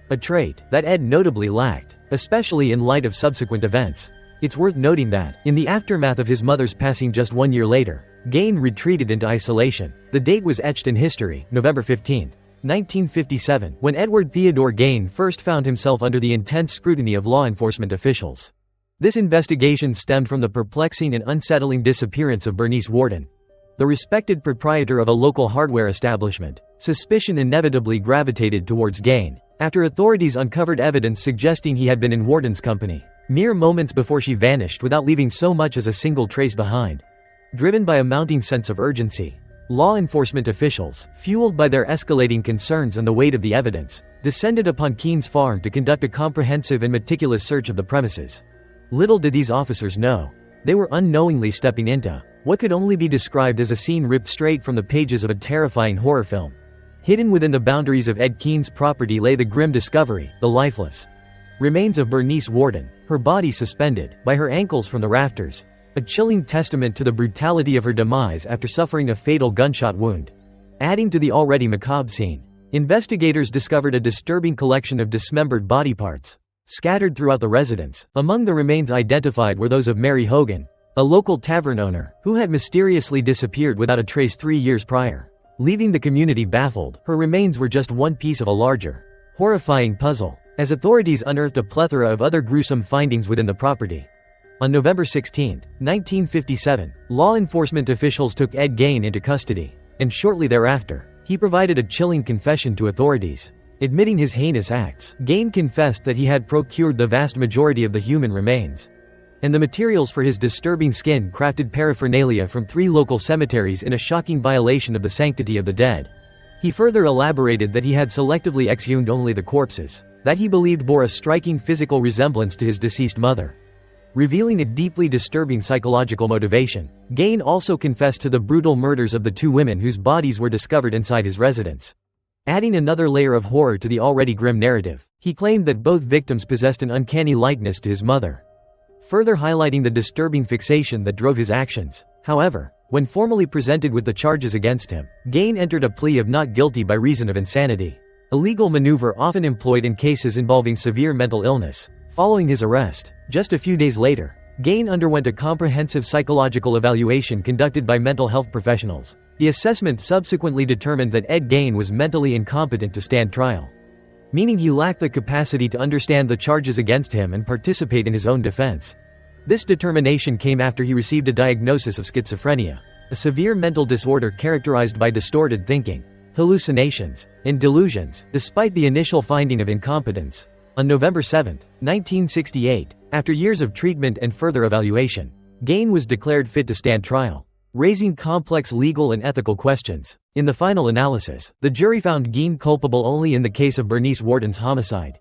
a trait that Ed notably lacked, especially in light of subsequent events. It's worth noting that, in the aftermath of his mother's passing just 1 year later, Gaine retreated into isolation. The date was etched in history, November 15, 1957, when Edward Theodore Gaine first found himself under the intense scrutiny of law enforcement officials. This investigation stemmed from the perplexing and unsettling disappearance of Bernice Worden, the respected proprietor of a local hardware establishment. Suspicion inevitably gravitated towards Gaine, after authorities uncovered evidence suggesting he had been in Worden's company mere moments before she vanished without leaving so much as a single trace behind. Driven by a mounting sense of urgency, law enforcement officials, fueled by their escalating concerns and the weight of the evidence, descended upon Keene's farm to conduct a comprehensive and meticulous search of the premises. Little did these officers know, they were unknowingly stepping into what could only be described as a scene ripped straight from the pages of a terrifying horror film. Hidden within the boundaries of Ed Keene's property lay the grim discovery: the lifeless remains of Bernice Worden, her body suspended by her ankles from the rafters, a chilling testament to the brutality of her demise after suffering a fatal gunshot wound. Adding to the already macabre scene, investigators discovered a disturbing collection of dismembered body parts scattered throughout the residence. Among the remains identified were those of Mary Hogan, a local tavern owner, who had mysteriously disappeared without a trace 3 years prior, leaving the community baffled. Her remains were just one piece of a larger, horrifying puzzle, as authorities unearthed a plethora of other gruesome findings within the property. On November 16, 1957, law enforcement officials took Ed Gaine into custody, and shortly thereafter, he provided a chilling confession to authorities. Admitting his heinous acts, Gaine confessed that he had procured the vast majority of the human remains and the materials for his disturbing skin-crafted paraphernalia from 3 local cemeteries in a shocking violation of the sanctity of the dead. He further elaborated that he had selectively exhumed only the corpses that he believed bore a striking physical resemblance to his deceased mother. Revealing a deeply disturbing psychological motivation, Gaine also confessed to the brutal murders of the 2 women whose bodies were discovered inside his residence. Adding another layer of horror to the already grim narrative, he claimed that both victims possessed an uncanny likeness to his mother, further highlighting the disturbing fixation that drove his actions. However, when formally presented with the charges against him, Gaine entered a plea of not guilty by reason of insanity, a legal maneuver often employed in cases involving severe mental illness. Following his arrest, just a few days later, Gaine underwent a comprehensive psychological evaluation conducted by mental health professionals. The assessment subsequently determined that Ed Gaine was mentally incompetent to stand trial, meaning he lacked the capacity to understand the charges against him and participate in his own defense. This determination came after he received a diagnosis of schizophrenia, a severe mental disorder characterized by distorted thinking, hallucinations, and delusions. Despite the initial finding of incompetence, on November 7, 1968, after years of treatment and further evaluation, Gaine was declared fit to stand trial, raising complex legal and ethical questions. In the final analysis, the jury found Gaine culpable only in the case of Bernice Worden's homicide,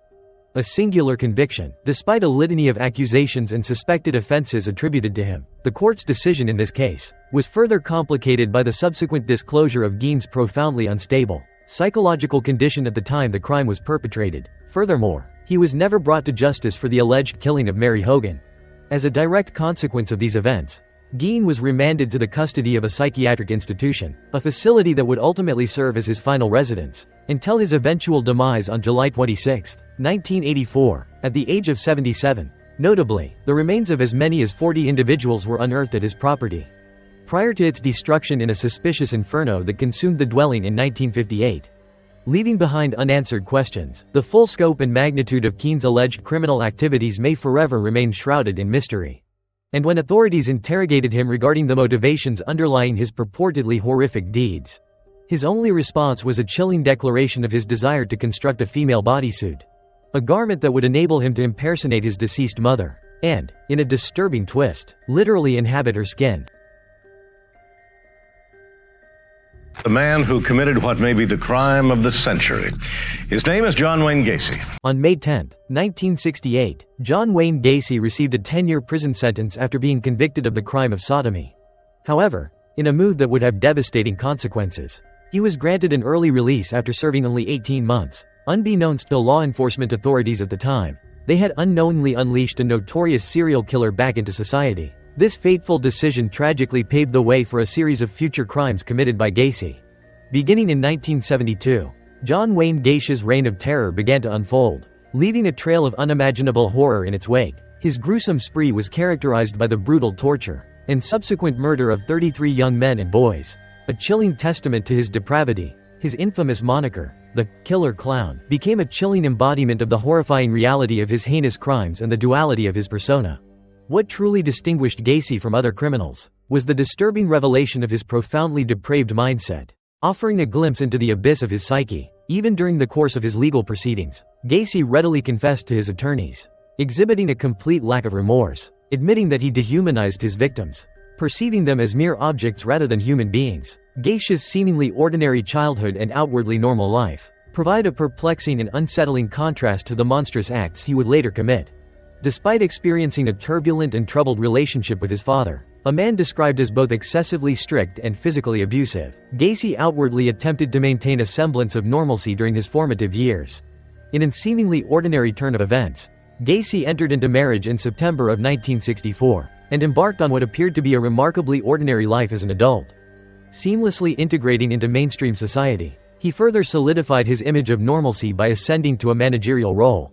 a singular conviction, despite a litany of accusations and suspected offenses attributed to him. The court's decision in this case was further complicated by the subsequent disclosure of Gaine's profoundly unstable psychological condition at the time the crime was perpetrated. Furthermore, he was never brought to justice for the alleged killing of Mary Hogan. As a direct consequence of these events, Gaine was remanded to the custody of a psychiatric institution, a facility that would ultimately serve as his final residence, until his eventual demise on July 26, 1984, at the age of 77. Notably, the remains of as many as 40 individuals were unearthed at his property. prior to its destruction in a suspicious inferno that consumed the dwelling in 1958. Leaving behind unanswered questions, the full scope and magnitude of Keene's alleged criminal activities may forever remain shrouded in mystery. And when authorities interrogated him regarding the motivations underlying his purportedly horrific deeds, his only response was a chilling declaration of his desire to construct a female bodysuit, a garment that would enable him to impersonate his deceased mother, and, in a disturbing twist, literally inhabit her skin.
The man who committed what may be the crime of the century. His name is John Wayne Gacy.
On May 10, 1968, John Wayne Gacy received a 10-year prison sentence after being convicted of the crime of sodomy. However, in a move that would have devastating consequences, he was granted an early release after serving only 18 months. Unbeknownst to law enforcement authorities at the time, they had unknowingly unleashed a notorious serial killer back into society. This fateful decision tragically paved the way for a series of future crimes committed by Gacy. Beginning in 1972, John Wayne Gacy's reign of terror began to unfold, leaving a trail of unimaginable horror in its wake. His gruesome spree was characterized by the brutal torture and subsequent murder of 33 young men and boys. A chilling testament to his depravity, his infamous moniker, the Killer Clown, became a chilling embodiment of the horrifying reality of his heinous crimes and the duality of his persona. What truly distinguished Gacy from other criminals was the disturbing revelation of his profoundly depraved mindset, offering a glimpse into the abyss of his psyche. Even during the course of his legal proceedings, Gacy readily confessed to his attorneys, exhibiting a complete lack of remorse, admitting that he dehumanized his victims, perceiving them as mere objects rather than human beings. Gacy's seemingly ordinary childhood and outwardly normal life provide a perplexing and unsettling contrast to the monstrous acts he would later commit. Despite experiencing a turbulent and troubled relationship with his father, a man described as both excessively strict and physically abusive, Gacy outwardly attempted to maintain a semblance of normalcy during his formative years. In a seemingly ordinary turn of events, Gacy entered into marriage in September of 1964, and embarked on what appeared to be a remarkably ordinary life as an adult. Seamlessly integrating into mainstream society, he further solidified his image of normalcy by ascending to a managerial role,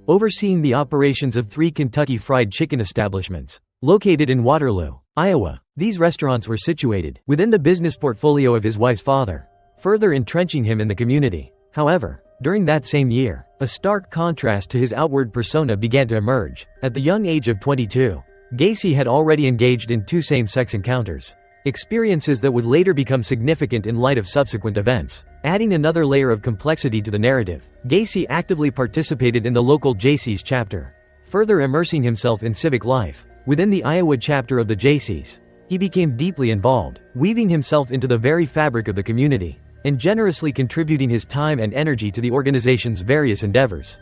overseeing the operations of 3 Kentucky Fried Chicken establishments, located in Waterloo, Iowa. These restaurants were situated within the business portfolio of his wife's father, further entrenching him in the community. However, during that same year, a stark contrast to his outward persona began to emerge. At the young age of 22, Gacy had already engaged in 2 same-sex encounters, experiences that would later become significant in light of subsequent events. Adding another layer of complexity to the narrative, Gacy actively participated in the local Jaycees chapter, further immersing himself in civic life. Within the Iowa chapter of the Jaycees, he became deeply involved, weaving himself into the very fabric of the community, and generously contributing his time and energy to the organization's various endeavors.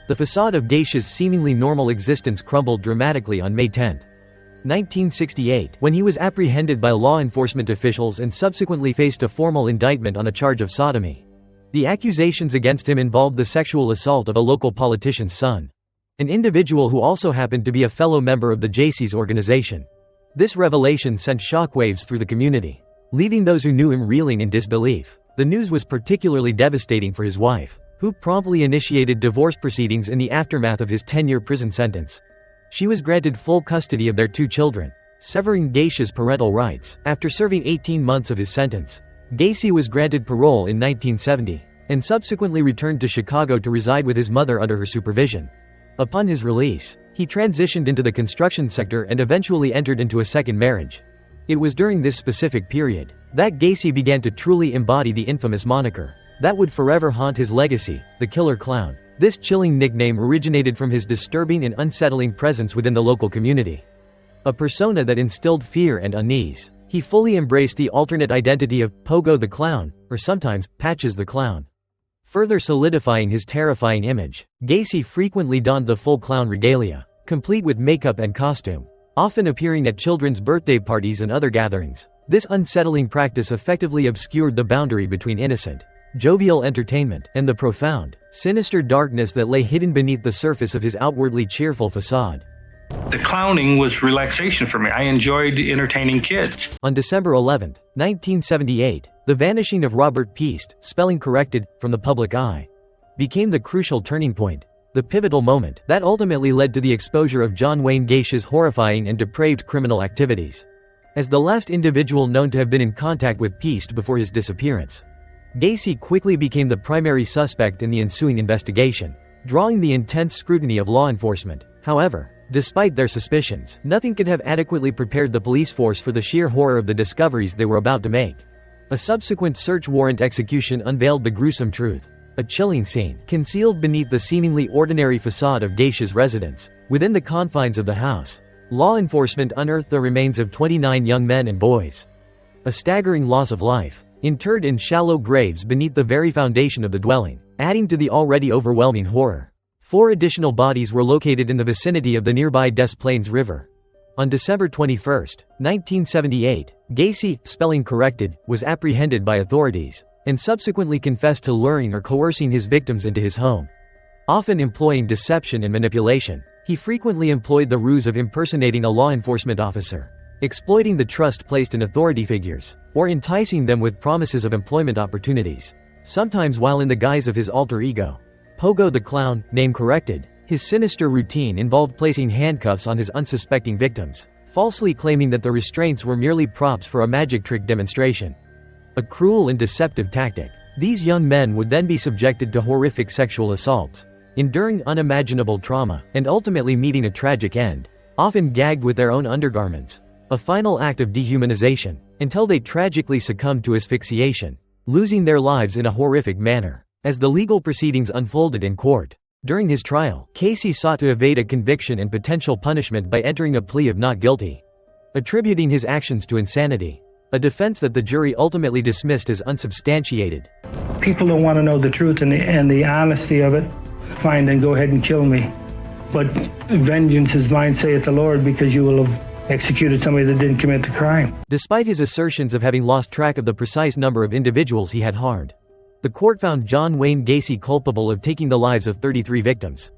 The facade of Gacy's seemingly normal existence crumbled dramatically on May 10, 1968, when he was apprehended by law enforcement officials and subsequently faced a formal indictment on a charge of sodomy. The accusations against him involved the sexual assault of a local politician's son, an individual who also happened to be a fellow member of the Jaycees organization. This revelation sent shockwaves through the community, leaving those who knew him reeling in disbelief. The news was particularly devastating for his wife, who promptly initiated divorce proceedings in the aftermath of his 10-year prison sentence. She was granted full custody of their 2 children, severing Gacy's parental rights. After serving 18 months of his sentence, Gacy was granted parole in 1970, and subsequently returned to Chicago to reside with his mother under her supervision. Upon his release, he transitioned into the construction sector and eventually entered into a second marriage. It was during this specific period that Gacy began to truly embody the infamous moniker that would forever haunt his legacy, the Killer Clown. This chilling nickname originated from his disturbing and unsettling presence within the local community. A persona that instilled fear and unease, he fully embraced the alternate identity of Pogo the Clown, or sometimes Patches the Clown. Further solidifying his terrifying image, Gacy frequently donned the full clown regalia, complete with makeup and costume, often appearing at children's birthday parties and other gatherings. This unsettling practice effectively obscured the boundary between innocent, jovial entertainment and the profound, sinister darkness that lay hidden beneath the surface of his outwardly cheerful facade.
The clowning was relaxation for me. I enjoyed entertaining kids.
On December 11, 1978, the vanishing of Robert Peast, spelling corrected, from the public eye, became the crucial turning point, the pivotal moment that ultimately led to the exposure of John Wayne Gacy's horrifying and depraved criminal activities. as the last individual known to have been in contact with Peast before his disappearance. Gacy quickly became the primary suspect in the ensuing investigation, drawing the intense scrutiny of law enforcement. However, despite their suspicions, nothing could have adequately prepared the police force for the sheer horror of the discoveries they were about to make. A subsequent search warrant execution unveiled the gruesome truth. A chilling scene, concealed beneath the seemingly ordinary facade of Gacy's residence. Within the confines of the house, law enforcement unearthed the remains of 29 young men and boys. A staggering loss of life, interred in shallow graves beneath the very foundation of the dwelling, adding to the already overwhelming horror. 4 additional bodies were located in the vicinity of the nearby Des Plaines River. On December 21, 1978, Gacy, spelling corrected, was apprehended by authorities, and subsequently confessed to luring or coercing his victims into his home. Often employing deception and manipulation, he frequently employed the ruse of impersonating a law enforcement officer, exploiting the trust placed in authority figures, or enticing them with promises of employment opportunities, sometimes while in the guise of his alter ego, Pogo the Clown, name corrected. His sinister routine involved placing handcuffs on his unsuspecting victims, falsely claiming that the restraints were merely props for a magic trick demonstration. A cruel and deceptive tactic. These young men would then be subjected to horrific sexual assaults, enduring unimaginable trauma, and ultimately meeting a tragic end, often gagged with their own undergarments. A final act of dehumanization, until they tragically succumbed to asphyxiation, losing their lives in a horrific manner. As the legal proceedings unfolded in court, during his trial, Gacy sought to evade a conviction and potential punishment by entering a plea of not guilty, attributing his actions to insanity, a defense that the jury ultimately dismissed as unsubstantiated.
People don't want to know the truth and the honesty of it. Fine, then go ahead and kill me. But vengeance is mine, saith the Lord, because you will have executed somebody that didn't commit the crime.
Despite his assertions of having lost track of the precise number of individuals he had harmed, the court found John Wayne Gacy culpable of taking the lives of 33 victims.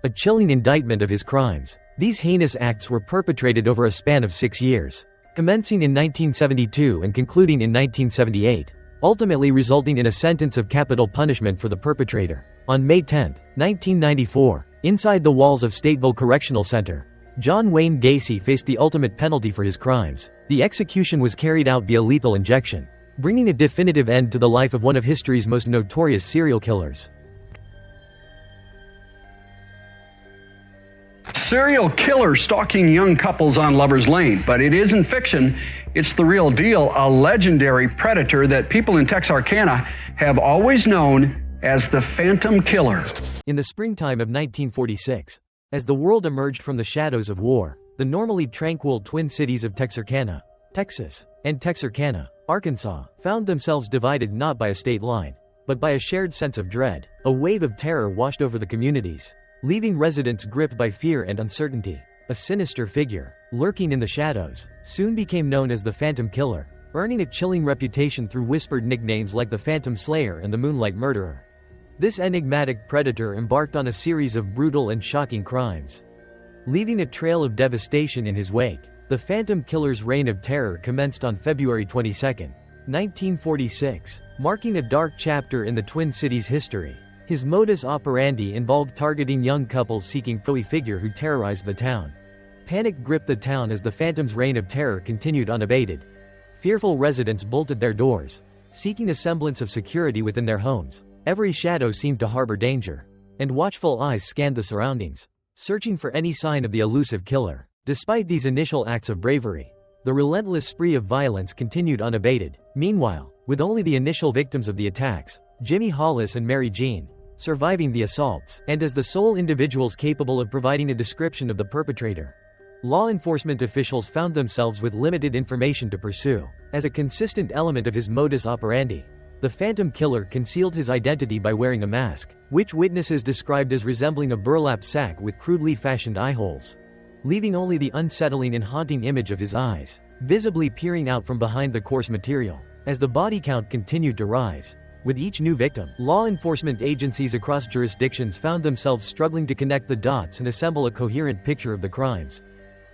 A chilling indictment of his crimes. These heinous acts were perpetrated over a span of 6 years, commencing in 1972 and concluding in 1978, ultimately resulting in a sentence of capital punishment for the perpetrator. On May 10, 1994, inside the walls of Stateville Correctional Center, John Wayne Gacy faced the ultimate penalty for his crimes. The execution was carried out via lethal injection, bringing a definitive end to the life of one of history's most notorious serial killers.
Serial killer stalking young couples on Lover's Lane, but it isn't fiction, it's the real deal, a legendary predator that people in Texarkana have always known as the Phantom Killer.
In the springtime of 1946, as the world emerged from the shadows of war, the normally tranquil twin cities of Texarkana, Texas, and Texarkana, Arkansas, found themselves divided not by a state line, but by a shared sense of dread. A wave of terror washed over the communities, leaving residents gripped by fear and uncertainty. A sinister figure, lurking in the shadows, soon became known as the Phantom Killer, earning a chilling reputation through whispered nicknames like the Phantom Slayer and the Moonlight Murderer. This enigmatic predator embarked on a series of brutal and shocking crimes, leaving a trail of devastation in his wake. The Phantom Killer's reign of terror commenced on February 22, 1946, marking a dark chapter in the Twin Cities' history. His modus operandi involved targeting young couples seeking a figure who terrorized the town. Panic gripped the town as the Phantom's reign of terror continued unabated. Fearful residents bolted their doors, seeking a semblance of security within their homes. Every shadow seemed to harbor danger, and watchful eyes scanned the surroundings, searching for any sign of the elusive killer. Despite these initial acts of bravery, the relentless spree of violence continued unabated. Meanwhile, with only the initial victims of the attacks, Jimmy Hollis and Mary Jean, surviving the assaults, and as the sole individuals capable of providing a description of the perpetrator, law enforcement officials found themselves with limited information to pursue. As a consistent element of his modus operandi, the Phantom Killer concealed his identity by wearing a mask, which witnesses described as resembling a burlap sack with crudely fashioned eye holes, leaving only the unsettling and haunting image of his eyes, visibly peering out from behind the coarse material. As the body count continued to rise, with each new victim, law enforcement agencies across jurisdictions found themselves struggling to connect the dots and assemble a coherent picture of the crimes.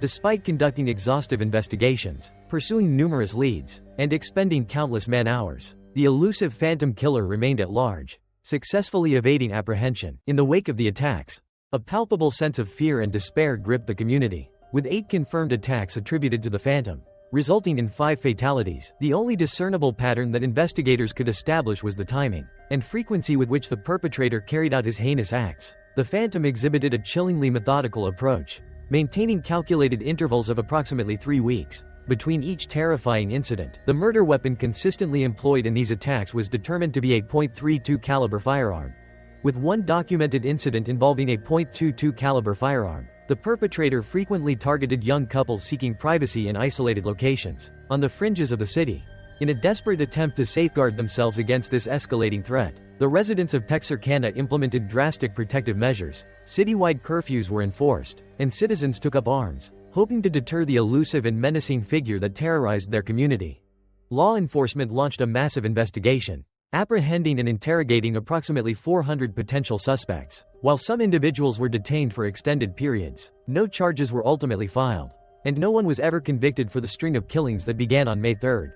Despite conducting exhaustive investigations, pursuing numerous leads, and expending countless man-hours, the elusive Phantom Killer remained at large, successfully evading apprehension. In the wake of the attacks, a palpable sense of fear and despair gripped the community, with 8 confirmed attacks attributed to the Phantom. resulting in 5 fatalities. The only discernible pattern that investigators could establish was the timing and frequency with which the perpetrator carried out his heinous acts. The Phantom exhibited a chillingly methodical approach, maintaining calculated intervals of approximately 3 weeks between each terrifying incident. The murder weapon consistently employed in these attacks was determined to be a .32 caliber firearm. With one documented incident involving a .22 caliber firearm, the perpetrator frequently targeted young couples seeking privacy in isolated locations on the fringes of the city. In a desperate attempt to safeguard themselves against this escalating threat, the residents of Texarkana implemented drastic protective measures. Citywide curfews were enforced, and citizens took up arms, hoping to deter the elusive and menacing figure that terrorized their community. Law enforcement launched a massive investigation, apprehending and interrogating approximately 400 potential suspects. While some individuals were detained for extended periods, no charges were ultimately filed, and no one was ever convicted for the string of killings that began on May 3,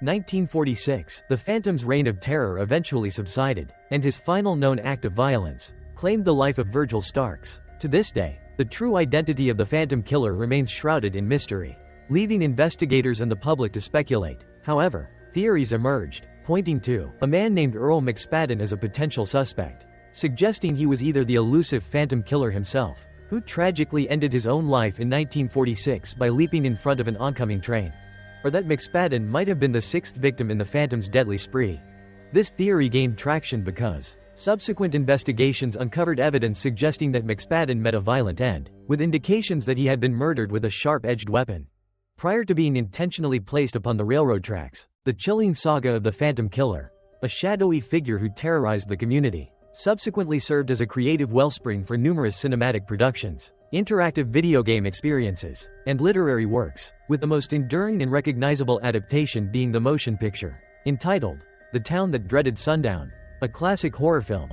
1946. The Phantom's reign of terror eventually subsided, and his final known act of violence claimed the life of Virgil Starks. To this day, the true identity of the Phantom Killer remains shrouded in mystery, leaving investigators and the public to speculate. However, theories emerged, pointing to a man named Earl McSpadden as a potential suspect, suggesting he was either the elusive Phantom Killer himself, who tragically ended his own life in 1946 by leaping in front of an oncoming train, or that McSpadden might have been the 6th victim in the Phantom's deadly spree. This theory gained traction because subsequent investigations uncovered evidence suggesting that McSpadden met a violent end, with indications that he had been murdered with a sharp-edged weapon prior to being intentionally placed upon the railroad tracks. The chilling saga of the Phantom Killer, a shadowy figure who terrorized the community, subsequently served as a creative wellspring for numerous cinematic productions, interactive video game experiences, and literary works, with the most enduring and recognizable adaptation being the motion picture entitled The Town That Dreaded Sundown, a classic horror film.